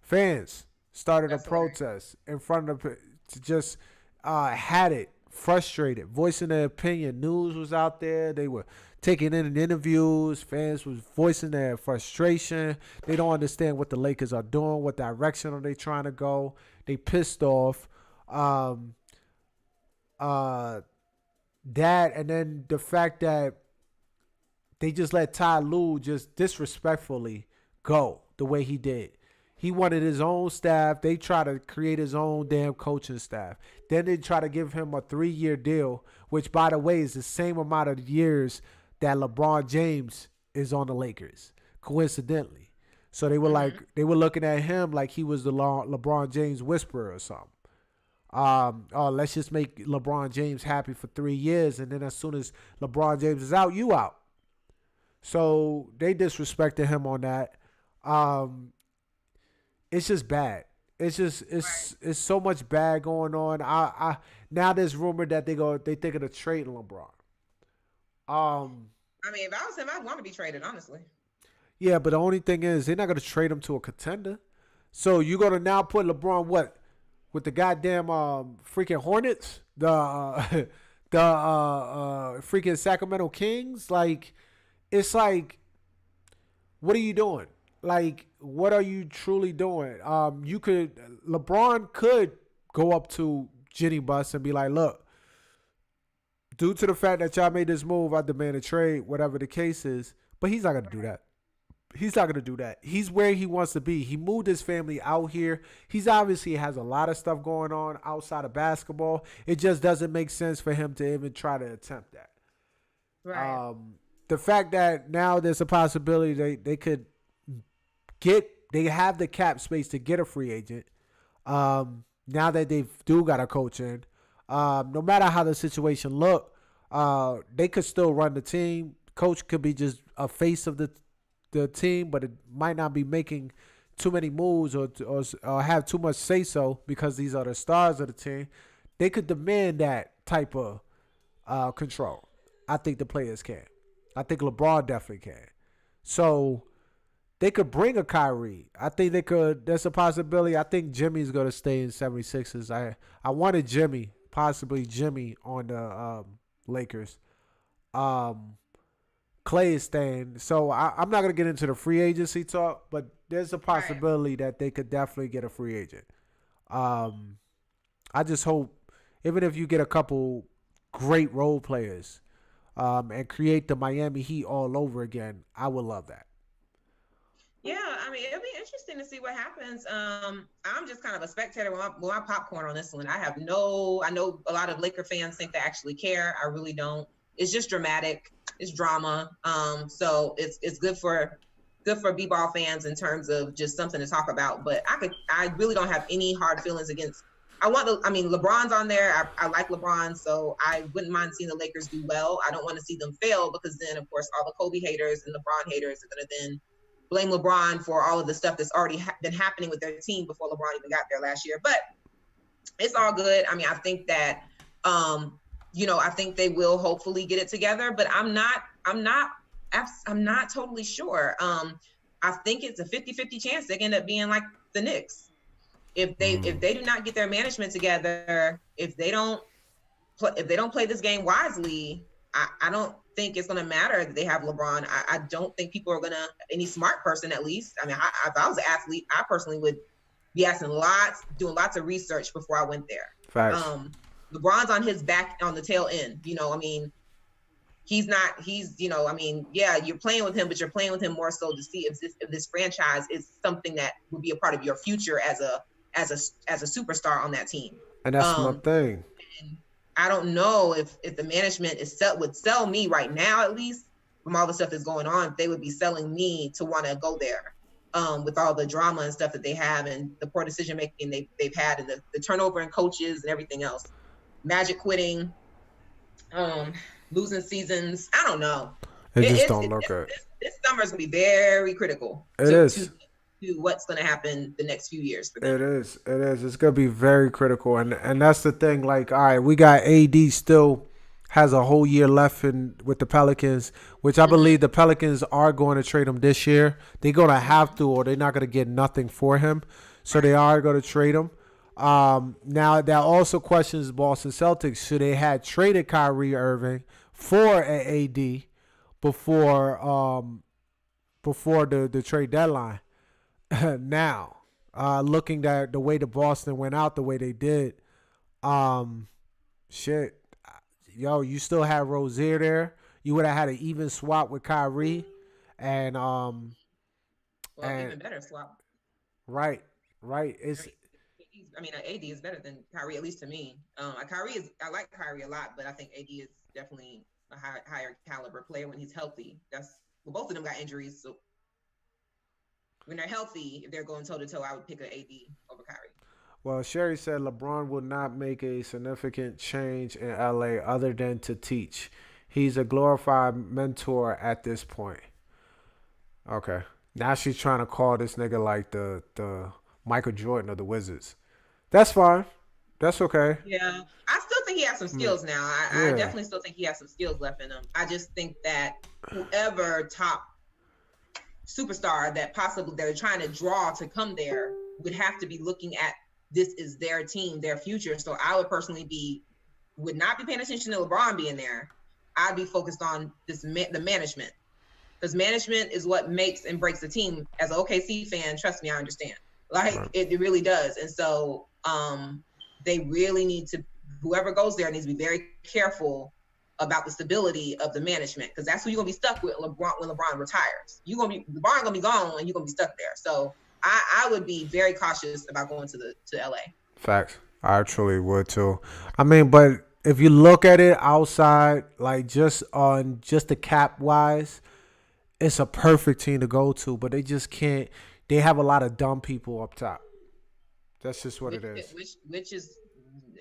fans started a protest in front of to just had it frustrated, voicing their opinion. News was out there. They were taking in interviews. Fans was voicing their frustration. They don't understand what the Lakers are doing. What direction are they trying to go? They pissed off. That, and then the fact that they just let Ty Lue just disrespectfully go the way he did. He wanted his own staff. They try to create his own damn coaching staff. Then they try to give him a 3-year deal, which, by the way, is the same amount of years that LeBron James is on the Lakers, coincidentally. So they were they were looking at him like he was the LeBron James whisperer or something. Oh, let's just make LeBron James happy for 3 years, and then as soon as LeBron James is out, you out. So they disrespected him on that. It's just bad. It's so much bad going on. I now there's rumor that they thinking of trading LeBron. I mean, if I was him, I'd want to be traded, honestly. Yeah, but the only thing is they're not going to trade him to a contender. So you're going to now put LeBron with the goddamn freaking Hornets, the freaking Sacramento Kings. Like, it's like, what are you doing? Like, what are you truly doing? LeBron could go up to Jenny Bus and be like, look, due to the fact that y'all made this move, I demand a trade, whatever the case is. But he's not going to do that. He's not going to do that. He's where he wants to be. He moved his family out here. He's obviously has a lot of stuff going on outside of basketball. It just doesn't make sense for him to even try to attempt that. Right. The fact that now there's a possibility they could they have the cap space to get a free agent. Now that they do got a coach in, no matter how the situation look, they could still run the team. Coach could be just a face of the team, but it might not be making too many moves or have too much say so because these are the stars of the team. They could demand that type of control. I think the players can. I think LeBron definitely can. So they could bring a Kyrie. I think they could. There's a possibility. I think Jimmy's going to stay in 76ers. I wanted possibly Jimmy on the Lakers. Clay is staying. So I'm not going to get into the free agency talk, but there's a possibility that they could definitely get a free agent. I just hope, even if you get a couple great role players and create the Miami Heat all over again, I would love that. Yeah, I mean, it'll be interesting to see what happens. I'm just kind of a spectator with my popcorn on this one. I know a lot of Laker fans think they actually care. I really don't. It's just dramatic. It's drama. So it's good for b-ball fans in terms of just something to talk about. But I really don't have any hard feelings against. LeBron's on there. I like LeBron, so I wouldn't mind seeing the Lakers do well. I don't want to see them fail because then, of course, all the Kobe haters and LeBron haters are going to then blame LeBron for all of the stuff that's already been happening with their team before LeBron even got there last year. But it's all good. I mean, I think that, I think they will hopefully get it together, but I'm not totally sure. I think it's a 50-50 chance they end up being like the Knicks. If they do not get their management together, if they don't if they don't play this game wisely, I don't think it's going to matter that they have LeBron. I don't think people are going to, any smart person at least. I mean, if I was an athlete, I personally would be doing lots of research before I went there. Facts. LeBron's on his back on the tail end. I mean, he's, I mean, yeah, you're playing with him, but you're playing with him more so to see if this franchise is something that would be a part of your future as a superstar on that team. And that's my thing. I don't know if the management would sell me right now, at least from all the stuff that's going on, they would be selling me to want to go there. With all the drama and stuff that they have and the poor decision making they've had and the turnover in coaches and everything else. Magic quitting, losing seasons. I don't know. It don't look good. This summer is going to be very critical. It is. To what's going to happen the next few years. For them. It is. It's going to be very critical. And that's the thing. Like, all right, we got AD still has a whole year left with the Pelicans, which I believe the Pelicans are going to trade him this year. They're going to have to, or they're not going to get nothing for him. So they are going to trade him. Now, that also questions Boston Celtics. Should they have traded Kyrie Irving for an AD before the trade deadline? Now, looking at the way the Boston went out the way they did, shit. Yo, you still have Rozier there. You would have had an even swap with Kyrie, and even better swap. Right. It's. I mean, AD is better than Kyrie, at least to me. I like Kyrie a lot, but I think AD is definitely a higher caliber player when he's healthy. Both of them got injuries, so when they're healthy, if they're going toe to toe, I would pick an AD over Kyrie. Well, Sherry said LeBron will not make a significant change in LA other than to teach. He's a glorified mentor at this point. Okay. Now she's trying to call this nigga like the Michael Jordan of the Wizards. That's fine. That's okay. Yeah. I still think he has some skills now. I definitely still think he has some skills left in him. I just think that whoever top superstar that possibly they're trying to draw to come there would have to be looking at this is their team, their future. So I would personally would not be paying attention to LeBron being there. I'd be focused on the management, because management is what makes and breaks the team. As an OKC fan, trust me, I understand. It really does. And so they really need to, whoever goes there needs to be very careful about the stability of the management, because that's who you're gonna be stuck with LeBron when LeBron retires. LeBron gonna be gone and you're gonna be stuck there. So I would be very cautious about going to LA. Facts. I truly would too. I mean, but if you look at it outside, like just the cap wise, it's a perfect team to go to, but they just can't. They have a lot of dumb people up top. That's just what it is. Which is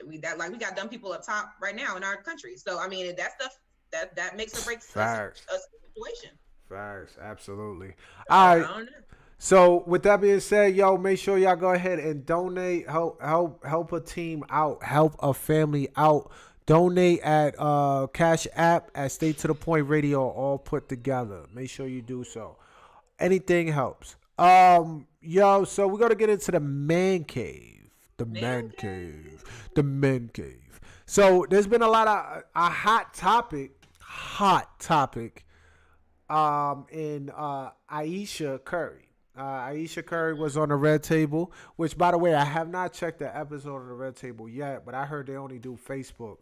we got dumb people up top right now in our country. So I mean, that stuff that makes or breaks a situation. Facts, absolutely. All right. So with that being said, yo, make sure y'all go ahead and donate. Help a team out. Help a family out. Donate at Cash App at Stay to the Point Radio, all put together. Make sure you do so. Anything helps. Yo, so we're gonna get into the man cave. The man cave. So there's been a lot of a hot topic. In Ayesha Curry. Ayesha Curry was on the Red Table, which, by the way, I have not checked the episode of the Red Table yet, but I heard they only do Facebook.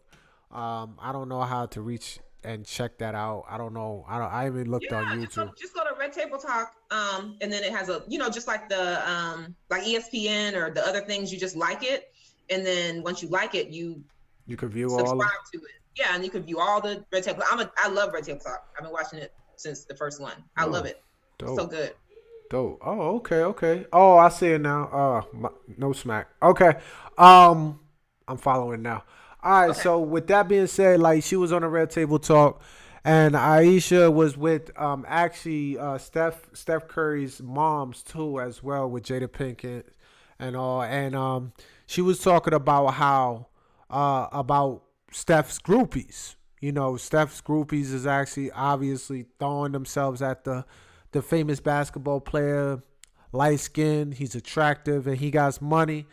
I don't know how to reach and check that out. I don't know. I haven't looked on YouTube. Just go to Red Table Talk, and then it has just like the like ESPN or the other things. You just like it, and then once you like it, you can view subscribe to it. Yeah, and you can view all the Red Table. I love Red Table Talk. I've been watching it since the first one. I love it. Dope. So good. Dope. Oh, okay. Oh, I see it now. No smack. Okay. I'm following now. All right. Okay. So with that being said, like, she was on a Red Table Talk, and Ayesha was with actually Steph Curry's moms too, as well, with Jada Pinkett and all, and she was talking about how about Steph's groupies. You know, Steph's groupies is actually obviously throwing themselves at the famous basketball player, light skinned, he's attractive, and he got money.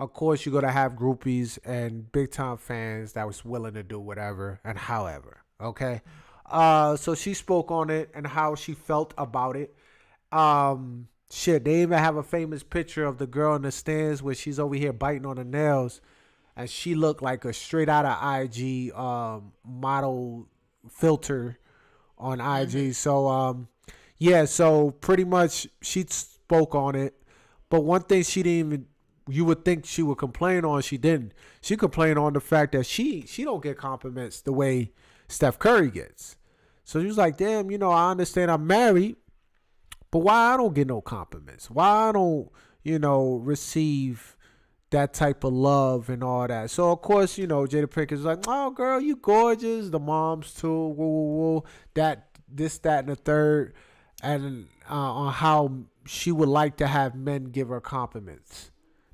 of course you're gonna have groupies and big time fans that was willing to do whatever and however. Okay. So she spoke on it and how she felt about it. Shit, they even have a famous picture of the girl in the stands where she's over here biting on her nails, and she looked like a straight out of IG model filter on IG. So yeah, so pretty much she spoke on it. But one thing she didn't even, you would think she would complain on, she didn't. She complained on the fact that she don't get compliments the way Steph Curry gets. So she was like, damn, I understand I'm married, but why I don't get no compliments? Why I don't, receive that type of love and all that. So of course, Jada Pinkett is like, oh girl, you gorgeous. The moms too, woo woo woo. That this, that, and the third, and on how she would like to have men give her compliments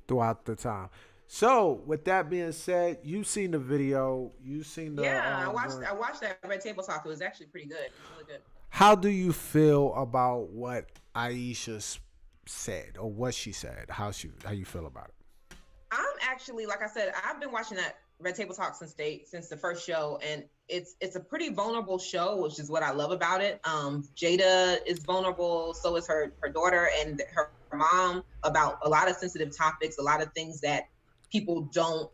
throughout the time. So with that being said, you've seen the video, you've seen the I watched that Red Table Talk. It was actually pretty good. It was really good. How do you feel about what Aisha said or what she said? How you feel about it? I'm actually, like I said, I've been watching that Red Table Talk since the first show, and it's a pretty vulnerable show, which is what I love about it. Jada is vulnerable, so is her daughter and her mom, about a lot of sensitive topics, a lot of things that people don't,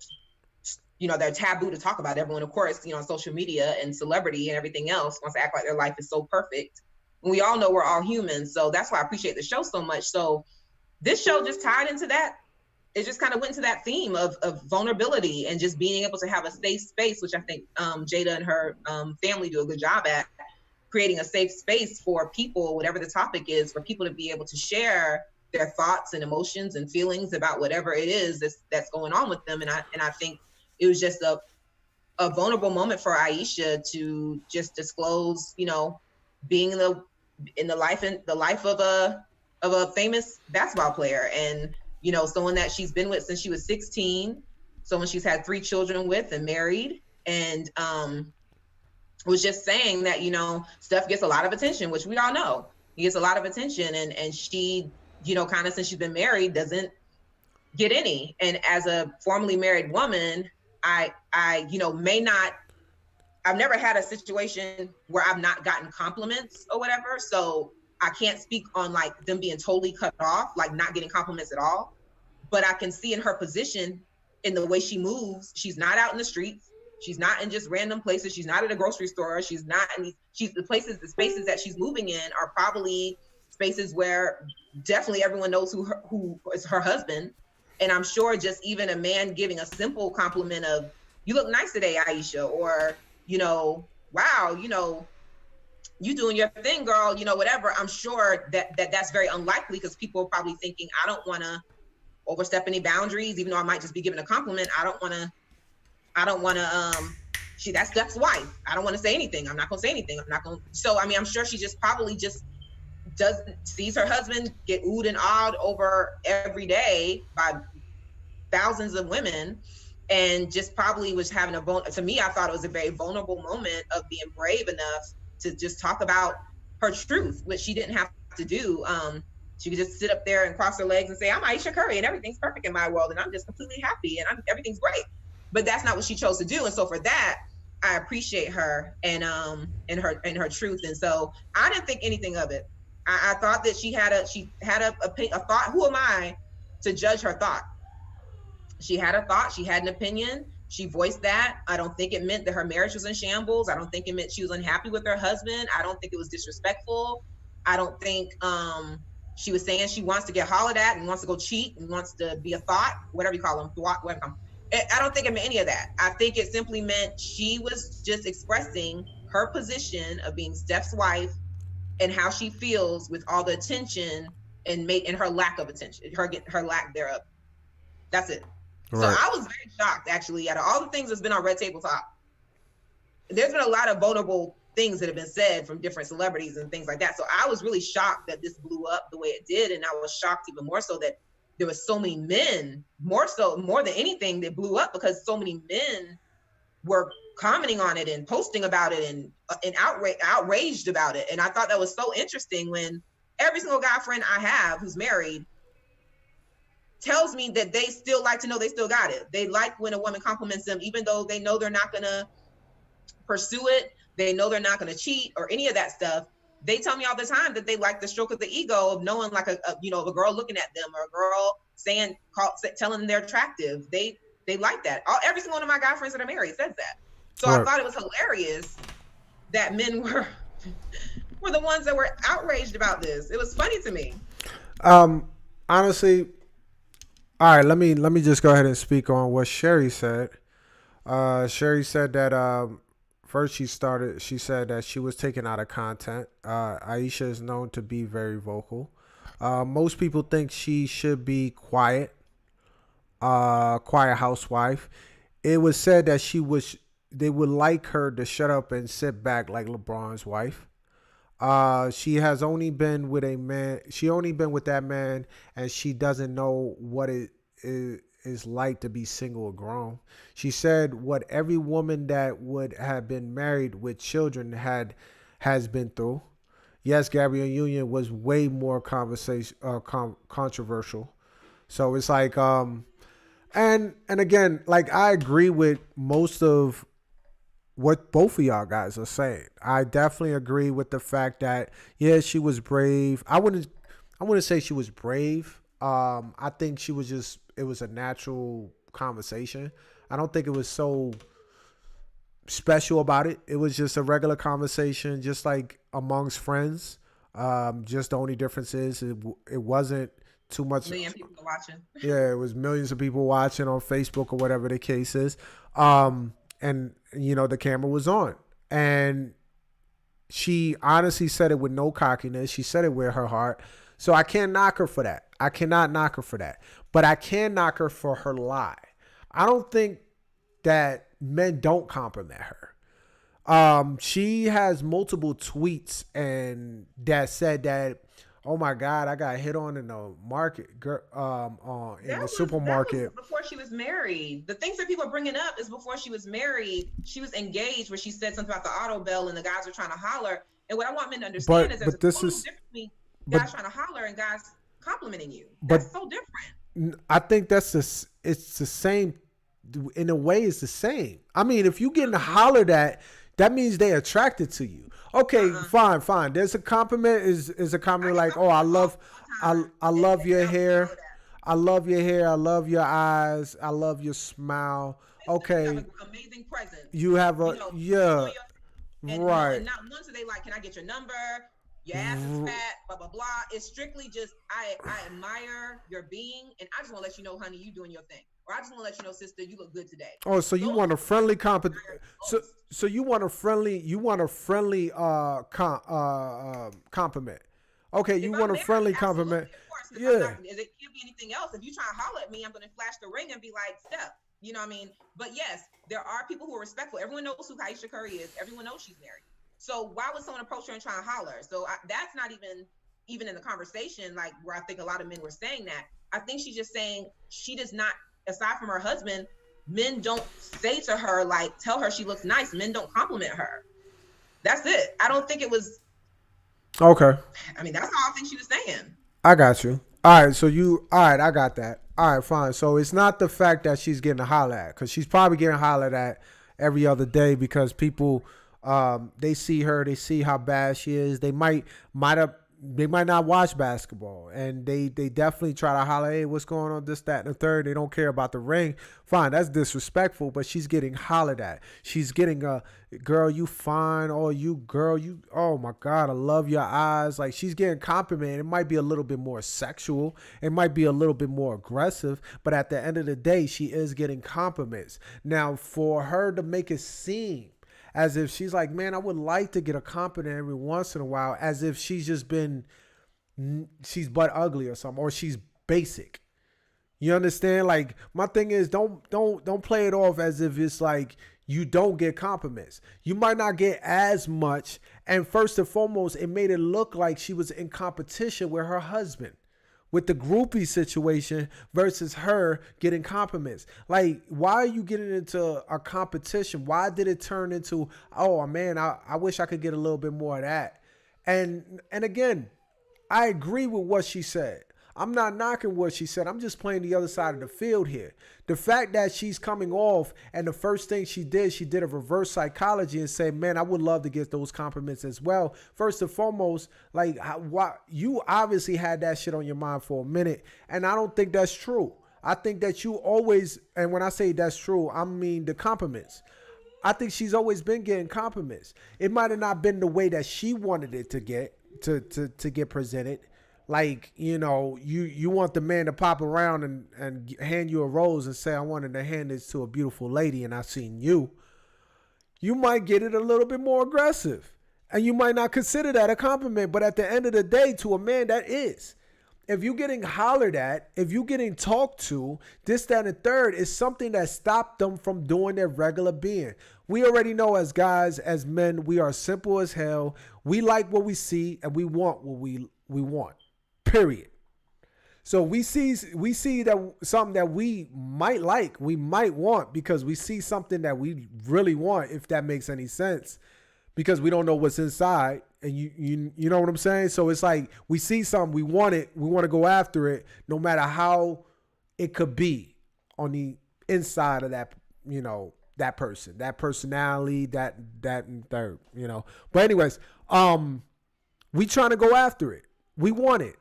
they're taboo to talk about. Everyone, of course, on social media and celebrity and everything else wants to act like their life is so perfect. And we all know we're all humans. So that's why I appreciate the show so much. So this show just tied into that. It just kind of went into that theme of vulnerability and just being able to have a safe space, which I think Jada and her family do a good job at, creating a safe space for people, whatever the topic is, for people to be able to share their thoughts and emotions and feelings about whatever it is that's going on with them. And I think it was just a vulnerable moment for Aisha to just disclose, being in the life of a famous basketball player, and someone that she's been with since she was 16, someone she's had 3 children with and married, and was just saying that Steph gets a lot of attention, which we all know he gets a lot of attention, and she kind of since she's been married doesn't get any. And as a formerly married woman, I've never had a situation where I've not gotten compliments or whatever. So I can't speak on like them being totally cut off, like not getting compliments at all. But I can see in her position, in the way she moves, she's not out in the streets. She's not in just random places. She's not at a grocery store. She's not in the spaces that she's moving in are probably spaces where definitely everyone knows who is her husband. And I'm sure just even a man giving a simple compliment of, you look nice today, Aisha, or, wow, you doing your thing, girl, whatever. I'm sure that's very unlikely, because people are probably thinking, I don't want to overstep any boundaries, even though I might just be giving a compliment. I don't want to, that's Steph's wife. I don't want to say anything. I'm not going to say anything. So, I'm sure she just probably just sees her husband get oohed and awed over every day by thousands of women, and just probably was having to me, I thought it was a very vulnerable moment of being brave enough to just talk about her truth, which she didn't have to do. She could just sit up there and cross her legs and say, I'm Aisha Curry and everything's perfect in my world and I'm just completely happy and everything's great. But that's not what she chose to do. And so for that, I appreciate her and her truth. And so I didn't think anything of it. I thought that she had a thought. Who am I to judge her thought? She had a thought. She had an opinion. She voiced that. I don't think it meant that her marriage was in shambles. I don't think it meant she was unhappy with her husband. I don't think it was disrespectful. I don't think she was saying she wants to get hollered at and wants to go cheat and wants to be a thought, whatever you call them. I don't think it meant any of that. I think it simply meant she was just expressing her position of being Steph's wife and how she feels with all the attention and her lack of attention, her lack thereof. That's it. Right. So I was very shocked, actually, out of all the things that's been on Red Table Talk. There's been a lot of vulnerable things that have been said from different celebrities and things like that. So I was really shocked that this blew up the way it did. And I was shocked even more so that there were so many men, more than anything, that blew up because so many men were commenting on it and posting about it and outraged about it. And I thought that was so interesting when every single guy friend I have who's married tells me that they still like to know they still got it. They like when a woman compliments them, even though they know they're not going to pursue it. They know they're not going to cheat or any of that stuff. They tell me all the time that they like the stroke of the ego of knowing like a girl looking at them or a girl telling them they're attractive. They like that. Every single one of my guy friends that are married says that. So I thought it was hilarious that men were the ones that were outraged about this. It was funny to me. Honestly, all right, let me just go ahead and speak on what Sherry said. Sherry said that first she said that she was taken out of content. Aisha is known to be very vocal. Most people think she should be quiet housewife. It was said that they would like her to shut up and sit back like LeBron's wife. She has only been with a man. She only been with that man, and she doesn't know what it is like to be single or grown. She said what every woman that would have been married with children has been through. Yes, Gabrielle Union was way more controversial. So it's like and again, like I agree with most of what both of y'all guys are saying. I definitely agree with the fact that she was brave. I wouldn't say she was brave. I think it was a natural conversation. I don't think it was so special about it. It was just a regular conversation, just like amongst friends. Just the only difference is it wasn't too much. A million people watching. Yeah, it was millions of people watching on Facebook or whatever the case is. And the camera was on, and she honestly said it with no cockiness. She said it with her heart. So I can't knock her for that. I cannot knock her for that. But I can knock her for her lie. I don't think that men don't compliment her. She has multiple tweets and that said that, oh my God, I got hit on in the market, in the supermarket. That was before she was married. The things that people are bringing up is before she was married. She was engaged, where she said something about the auto bell and the guys were trying to holler. And what I want men to understand is there's a total difference between guys trying to holler and guys complimenting you. That's so different. I think it's the same. In a way, it's the same. I mean, if you getting hollered at, that means they're attracted to you. Okay, fine. There's a compliment is a compliment like, oh, I love your hair. I love your hair. I love your eyes. I love your smile. Okay. You have an amazing presence. You have a right. And not once are they like, can I get your number? Your ass is fat, blah, blah, blah. It's strictly just, I admire your being, and I just want to let you know, honey, you doing your thing. Or I just want to let you know, sister, you look good today. Oh, so you want a friendly compliment. So you want a friendly compliment. Okay, you want a friendly compliment. Of course, it can't be anything else. If you try to holler at me, I'm going to flash the ring and be like, step. You know what I mean? But yes, there are people who are respectful. Everyone knows who Aisha Curry is. Everyone knows she's married. So why would someone approach her and try to holler? So that's not even in the conversation, like where I think a lot of men were saying that. I think she's just saying she does not, aside from her husband, men don't say to her, like, tell her she looks nice. Men don't compliment her. That's it. I don't think it was. Okay. I mean, that's all I think she was saying. I got you. All right. I got that. All right, fine. So it's not the fact that she's getting hollered at, because she's probably getting hollered at every other day because people, they see her, they see how bad she is. They might not watch basketball, and they definitely try to holler, hey, what's going on, this, that, and the third. They don't care about the ring. Fine, that's disrespectful, but she's getting hollered at. She's getting a, girl, you fine. Oh, you, girl, you, oh my God, I love your eyes. Like, she's getting complimented. It might be a little bit more sexual. It might be a little bit more aggressive, but at the end of the day, she is getting compliments. Now, for her to make it seem as if she's like, man, I would like to get a compliment every once in a while, as if she's butt ugly or something, or she's basic. You understand? Like, my thing is, don't play it off as if it's like you don't get compliments. You might not get as much. And first and foremost, it made it look like she was in competition with her husband, with the groupie situation versus her getting compliments. Like, why are you getting into a competition? Why did it turn into, oh man, I wish I could get a little bit more of that? And again, I agree with what she said. I'm not knocking what she said. I'm just playing the other side of the field here. The fact that she's coming off and the first thing she did a reverse psychology and say, man, I would love to get those compliments as well. First and foremost, like, you obviously had that shit on your mind for a minute, and I don't think that's true. I think that you always, and when I say that's true, I mean the compliments. I think she's always been getting compliments. It might have not been the way that she wanted it to get presented. Like, you know, you want the man to pop around and hand you a rose and say, I wanted to hand this to a beautiful lady and I seen you. You might get it a little bit more aggressive. And you might not consider that a compliment. But at the end of the day, to a man, that is. If you're getting hollered at, if you're getting talked to, this, that, and the third is something that stopped them from doing their regular being. We already know as guys, as men, we are simple as hell. We like what we see and we want what we want. Period. So we see that something that we might like, we might want because we see something that we really want, if that makes any sense, because we don't know what's inside. And you know what I'm saying? So it's like we see something, we want it, we want to go after it, no matter how it could be on the inside of that, you know, that person, that personality, that and third, you know. But anyways, we trying to go after it. We want it.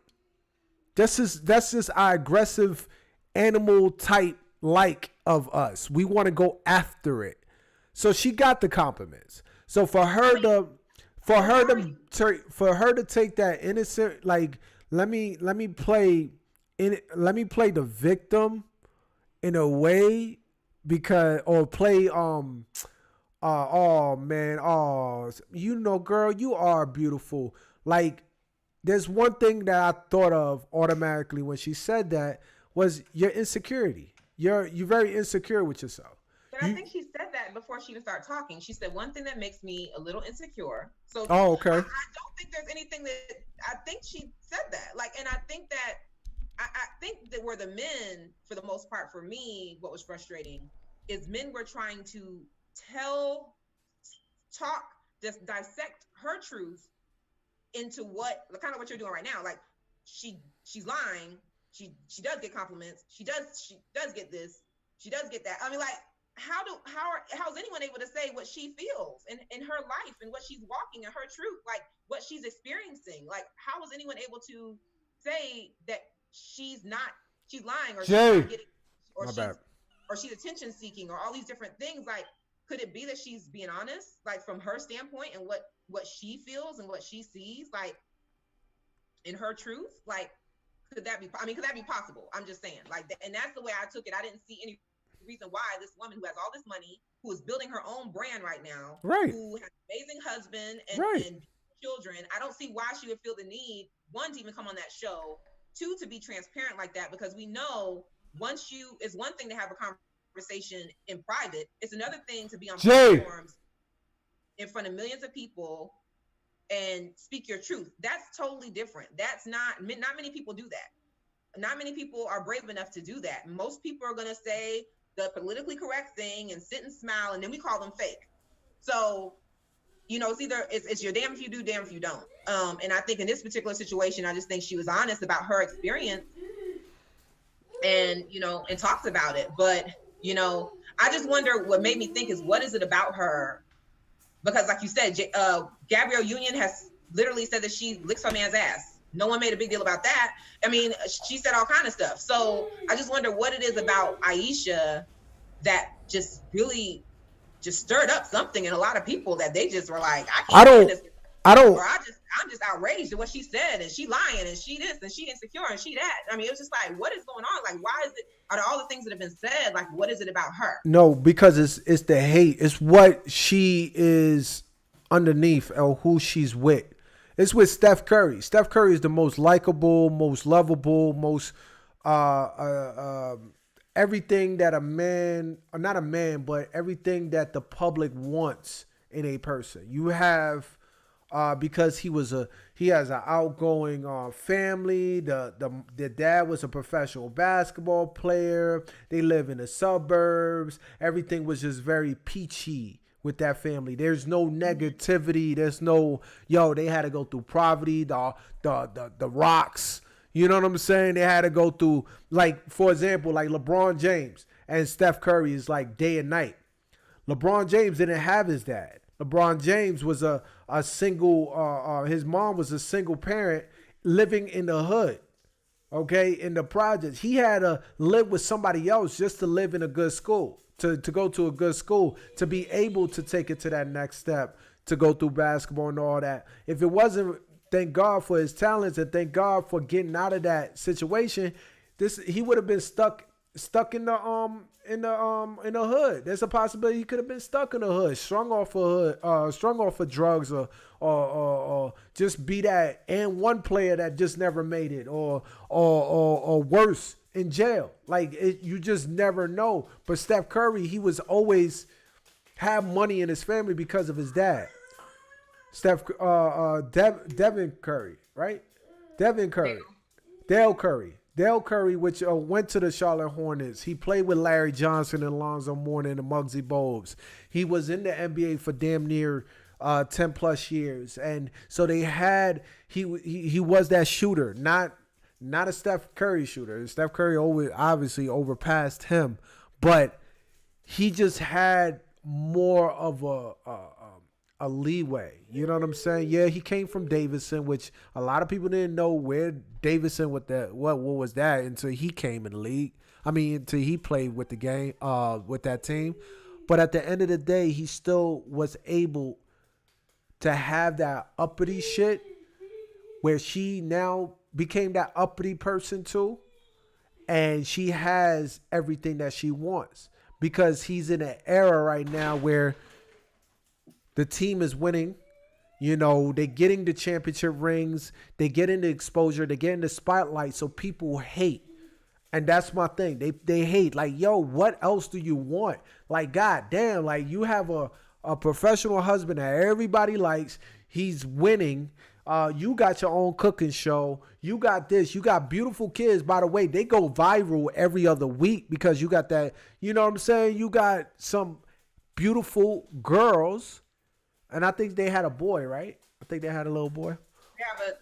That's just our aggressive animal type like of us. We want to go after it. So she got the compliments. So for her to take that innocent, like, let me play the victim in a way, because, or play oh man, oh, you know, girl, you are beautiful. Like, there's one thing that I thought of automatically when she said that was your insecurity. You're very insecure with yourself. But I think she said that before she even started talking. She said one thing that makes me a little insecure. So oh, okay. I don't think there's anything that, I think she said that. Like, and I think that where the men, for the most part, for me, what was frustrating is men were trying to just dissect her truth into what kind of what you're doing right now. Like, she's lying. She does get compliments. She does get this. She does get that. I mean, like, how is anyone able to say what she feels in her life and what she's walking and her truth, like what she's experiencing? Like, how is anyone able to say that she's lying, or Jay, she's not getting, or she's attention seeking, or all these different things? Like, could it be that she's being honest, like from her standpoint and what she feels and what she sees, like in her truth? Like, could that be possible? I'm just saying, like, and that's the way I took it. I didn't see any reason why this woman who has all this money, who is building her own brand right now, right, who has an amazing husband and children, I don't see why she would feel the need, one, to even come on that show, two, to be transparent like that, because we know it's one thing to have a conversation in private, it's another thing to be on platforms in front of millions of people and speak your truth. That's totally different. That's not many people do that. Not many people are brave enough to do that. Most people are going to say the politically correct thing and sit and smile, and then we call them fake. So, you know, it's your damn if you do, damn if you don't. And I think in this particular situation, I just think she was honest about her experience and, you know, and talks about it. But, you know, I just wonder, what made me think is, what is it about her? Because like you said, Gabrielle Union has literally said that she licks her man's ass. No one made a big deal about that. I mean, she said all kind of stuff. So I just wonder what it is about Aisha that just really just stirred up something in a lot of people, that they just were like, I'm just outraged at what she said, and she lying, and she this, and she insecure, and she that. I mean, it was just like, what is going on? Like, why is it, out of all the things that have been said, like, what is it about her? No, because it's the hate. It's what she is underneath, or who she's with. It's with Steph Curry. Steph Curry is the most likable, most lovable, most everything that a man, or not a man, but everything that the public wants in a person. You have, because he has an outgoing family. The dad was a professional basketball player. They live in the suburbs. Everything was just very peachy with that family. There's no negativity. There's no, they had to go through poverty, the rocks, You know what I'm saying? They had to go through, like, for example, like LeBron James and Steph Curry is like day and night. LeBron James didn't have his dad. LeBron James was a single, his mom was a single parent living in the hood, okay, in the projects. He had to live with somebody else just to live in a good school, to go to a good school, to be able to take it to that next step, to go through basketball and all that. If it wasn't, thank God for his talents and thank God for getting out of that situation, he would have been stuck in the hood. There's a possibility he could have been stuck in the hood, strung off of drugs, or just be that and one player that just never made it, or worse, in jail. Like you just never know. But Steph Curry, he was always have money in his family because of his dad. Devin Curry, right? Devin Curry, Dale Curry, which went to the Charlotte Hornets. He played with Larry Johnson and Lonzo Mourning and Muggsy Bogues. He was in the NBA for damn near 10 plus years. And so they had, he was that shooter, not a Steph Curry shooter. Steph Curry obviously overpassed him, but he just had more of a leeway. You know what I'm saying? Yeah, he came from Davidson, which a lot of people didn't know where Davidson what was that until he came in the league. I mean, until he played with the game, with that team. But at the end of the day, he still was able to have that uppity shit where she now became that uppity person too. And she has everything that she wants because he's in an era right now where the team is winning. You know, they're getting the championship rings. They get into exposure. They get into spotlight. So people hate. And that's my thing. They hate. Like, yo, what else do you want? Like, goddamn, like you have a professional husband that everybody likes. He's winning. You got your own cooking show. You got this. You got beautiful kids. By the way, they go viral every other week because you got that. You know what I'm saying? You got some beautiful girls. And I think they had a boy, right? I think they had a little boy.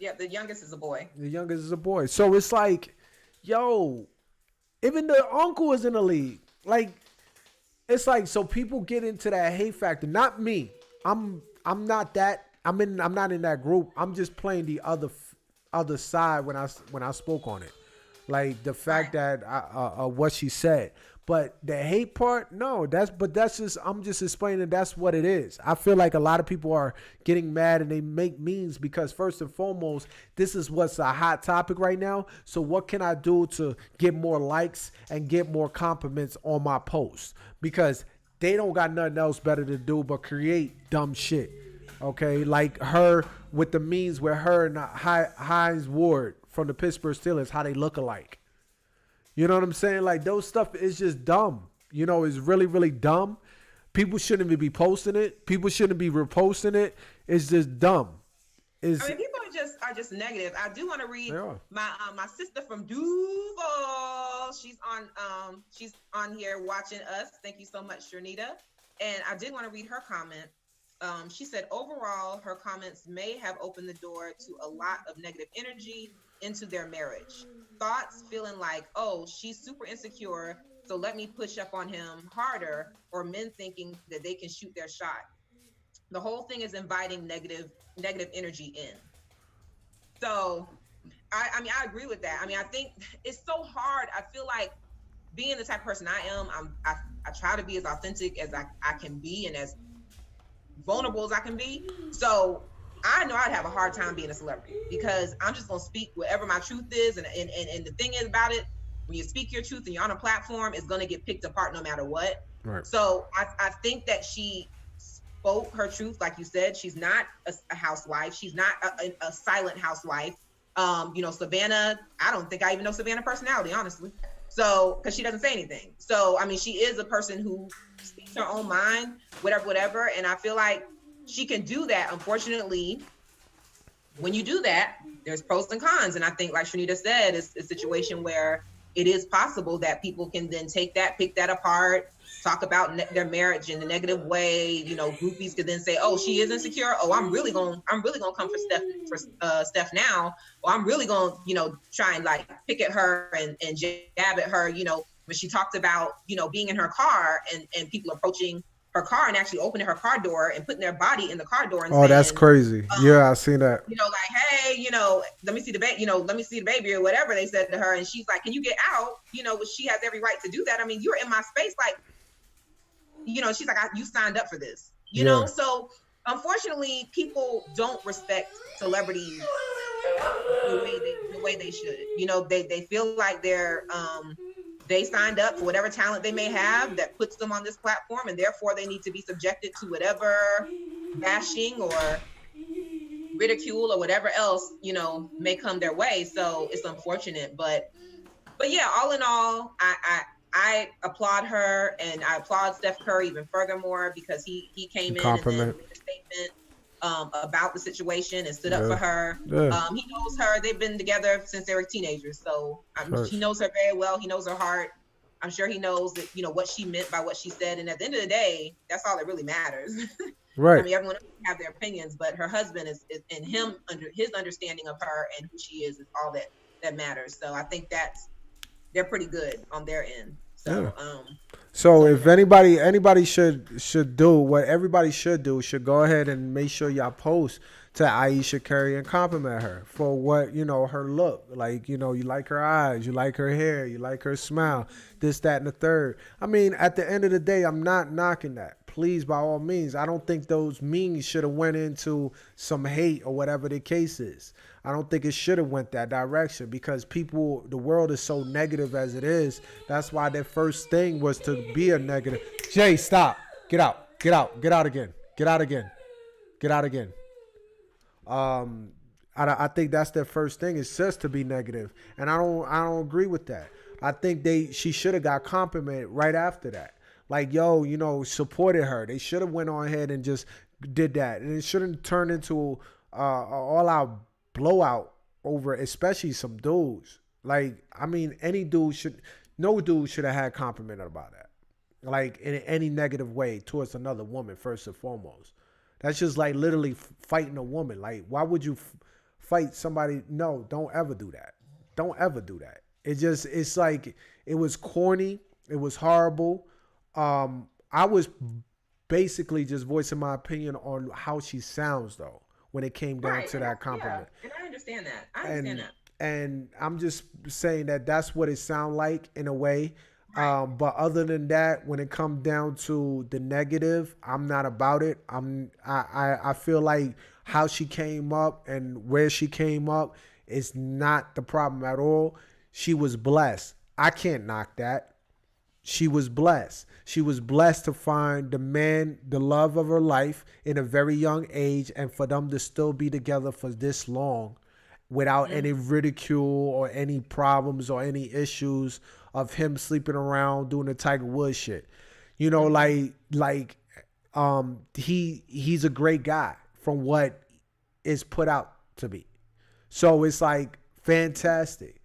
Yeah, the youngest is a boy. The youngest is a boy. So it's like, yo, even the uncle is in the league. Like, it's like, so people get into that hate factor. Not me. I'm not that. I'm not in that group. I'm just playing the other side when I spoke on it, like the fact that what she said. But the hate part, no, I'm just explaining that's what it is. I feel like a lot of people are getting mad and they make memes because first and foremost, this is what's a hot topic right now. So what can I do to get more likes and get more compliments on my post? Because they don't got nothing else better to do but create dumb shit. Okay, like her with the memes where her and Hines Ward from the Pittsburgh Steelers, how they look alike. You know what I'm saying? Like those stuff is just dumb. You know, it's really, really dumb. People shouldn't even be posting it. People shouldn't be reposting it. It's just dumb. I mean, people are just negative. I do want to read my sister from Duval. She's on here watching us. Thank you so much, Sharnita. And I did want to read her comment. She said, overall, her comments may have opened the door to a lot of negative energy into their marriage. Thoughts feeling like, oh, she's super insecure, so let me push up on him harder, or men thinking that they can shoot their shot. The whole thing is inviting negative energy in. So, I mean, I agree with that. I mean, I think it's so hard. I feel like being the type of person I am, I try to be as authentic as I can be and as vulnerable as I can be. So I know I'd have a hard time being a celebrity because I'm just gonna speak whatever my truth is, and the thing is about it, when you speak your truth and you're on a platform, it's gonna get picked apart no matter what. Right. So I think that she spoke her truth, like you said. She's not a housewife. She's not a silent housewife. You know, Savannah, I don't think I even know Savannah's personality, honestly. So, because she doesn't say anything. So, I mean, she is a person who speaks her own mind, whatever. And I feel like she can do that. Unfortunately, when you do that, there's pros and cons. And I think, like Sharnita said, it's a situation where it is possible that people can then take that, pick that apart, talk about their marriage in a negative way. You know, groupies could then say, "Oh, she is insecure. Oh, I'm really gonna come for Steph now. Or I'm really gonna, you know, try and like pick at her and jab at her." You know, when she talked about, you know, being in her car and people approaching her car and actually opening her car door and putting their body in the car door and saying, that's crazy. Yeah, I seen that. you know, like, "Hey, you know, let me see the baby, you know, let me see the baby," or whatever they said to her. And she's like, "Can you get out?" You know, she has every right to do that. I mean, you're in my space. Like, you know, she's like, "You signed up for this," you know? So unfortunately, people don't respect celebrities the way they should. You know, they feel like they signed up for whatever talent they may have that puts them on this platform, and therefore they need to be subjected to whatever bashing or ridicule or whatever else, you know, may come their way. So it's unfortunate, but yeah, all in all, I applaud her, and I applaud Steph Curry even furthermore, because he came in and then made a statement about the situation and stood up for her. He knows her. They've been together since they were teenagers. So he knows her very well. He knows her heart. I'm sure he knows that, you know, what she meant by what she said. And at the end of the day, that's all that really matters. Right. I mean, everyone have their opinions, but her husband is and him, under his understanding of her and who she is all that matters. So I think they're pretty good on their end. So so if anybody should do what everybody should do, should go ahead and make sure y'all post to Ayesha Curry and compliment her for what, you know, her look. Like, you know, you like her eyes, you like her hair, you like her smile, this, that, and the third. I mean, at the end of the day, I'm not knocking that. Please, by all means. I don't think those means should have went into some hate or whatever the case is. I don't think it should have went that direction, because the world is so negative as it is. That's why their first thing was to be a negative. Jay, stop. Get out. Get out. Get out again. Get out again. Get out again. I think that's their first thing, is just to be negative. And I don't agree with that. I think she should have got complimented right after that. Like, yo, you know, supported her. They should have went on ahead and just did that. And it shouldn't turn into all-out blowout over, especially some dudes. Like, I mean, no dude should have had complimented about that. Like, in any negative way towards another woman, first and foremost. That's just like literally fighting a woman. Like, why would you fight somebody? No, don't ever do that. Don't ever do that. It's like, it was corny. It was horrible. I was basically just voicing my opinion on how she sounds, though, when it came down to that compliment. Yeah, and I understand that. And I'm just saying that that's what it sounds like in a way. But other than that, when it comes down to the negative, I'm not about it. I feel like how she came up and where she came up is not the problem at all. She was blessed. I can't knock that. She was blessed. She was blessed to find the man, the love of her life in a very young age, and for them to still be together for this long without any ridicule or any problems or any issues of him sleeping around doing the Tiger Woods shit. You know, he's a great guy from what is put out to be. So it's like fantastic.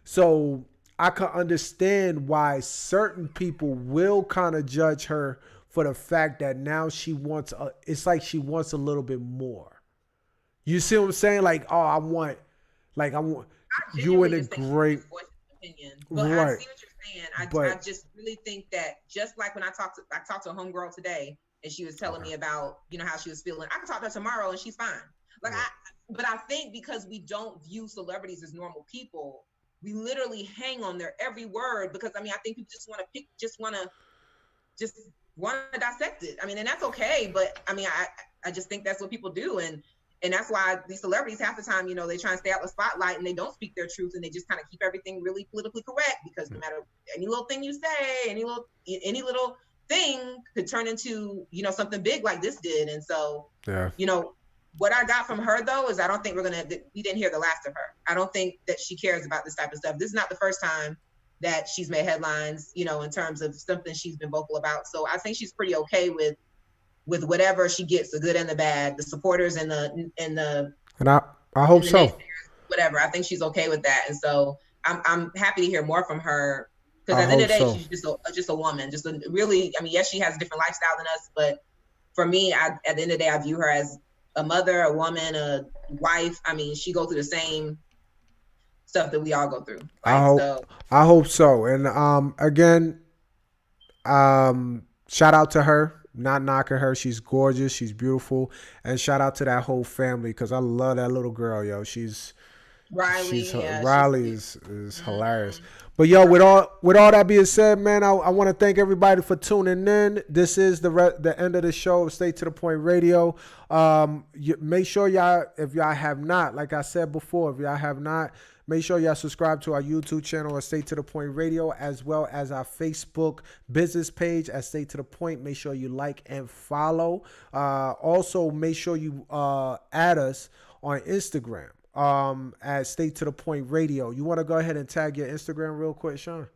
So I can understand why certain people will kind of judge her for the fact that now it's like she wants a little bit more. You see what I'm saying? Like, oh, I want you in a great opinion. But right. I see what you're saying. I just really think that, just like when I talked to a homegirl today, and she was telling me about, you know, how she was feeling. I can talk to her tomorrow and she's fine. Like, but I think because we don't view celebrities as normal people, we literally hang on their every word, because I mean, I think people just want to dissect it. I mean, and that's okay, but I mean, I just think that's what people do, and that's why these celebrities half the time, you know, they try and stay out the spotlight and they don't speak their truth, and they just kind of keep everything really politically correct, because no matter any little thing you say, any little thing could turn into, you know, something big like this did. And so, you know, what I got from her, though, is I don't think we didn't hear the last of her. I don't think that she cares about this type of stuff. This is not the first time that she's made headlines, you know, in terms of something she's been vocal about. So I think she's pretty okay with whatever she gets, the good and the bad, the supporters and I hope so. Whatever. I think she's okay with that. And so I'm happy to hear more from her, because I at the end hope of the day, so. she's just a woman, just a really. I mean, yes, she has a different lifestyle than us, but for me, at the end of the day, I view her as a mother, a woman, a wife. I mean, she goes through the same stuff that we all go through. I Like, hope so I hope so. And again, shout out to her. Not knocking her. She's gorgeous. She's beautiful. And shout out to that whole family because I love that little girl, yo. She's Riley, yeah, she's Riley cute. is hilarious. Mm-hmm. But yo, Her family. with all that being said, man, I want to thank everybody for tuning in. This is the end of the show of Stay to the Point Radio. Make sure y'all, if y'all have not, like I said before, if y'all have not, make sure y'all subscribe to our YouTube channel at Stay to the Point Radio, as well as our Facebook business page at Stay to the Point. Make sure you like and follow. Also, make sure you add us on Instagram at Stay to the Point Radio. You want to go ahead and tag your Instagram real quick, Sean?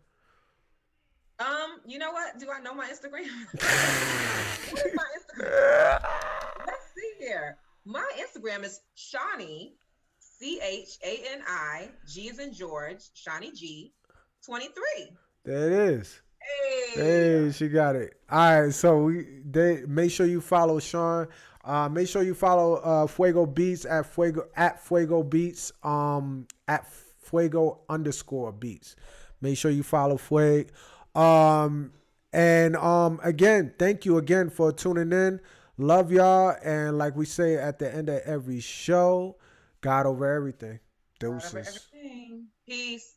You know what? Do I know my Instagram? What is my Instagram? Let's see here. My Instagram is Shani, Chani, G is in George, Shani G, 23. There it is. Hey. Hey, she got it. All right, so make sure you follow Sean. Make sure you follow Fuego Beats at Fuego Beats at Fuego _ Beats. Make sure you follow Fuego. And again, thank you again for tuning in. Love y'all, and like we say at the end of every show, God over everything. God over Deuces. everything. Peace.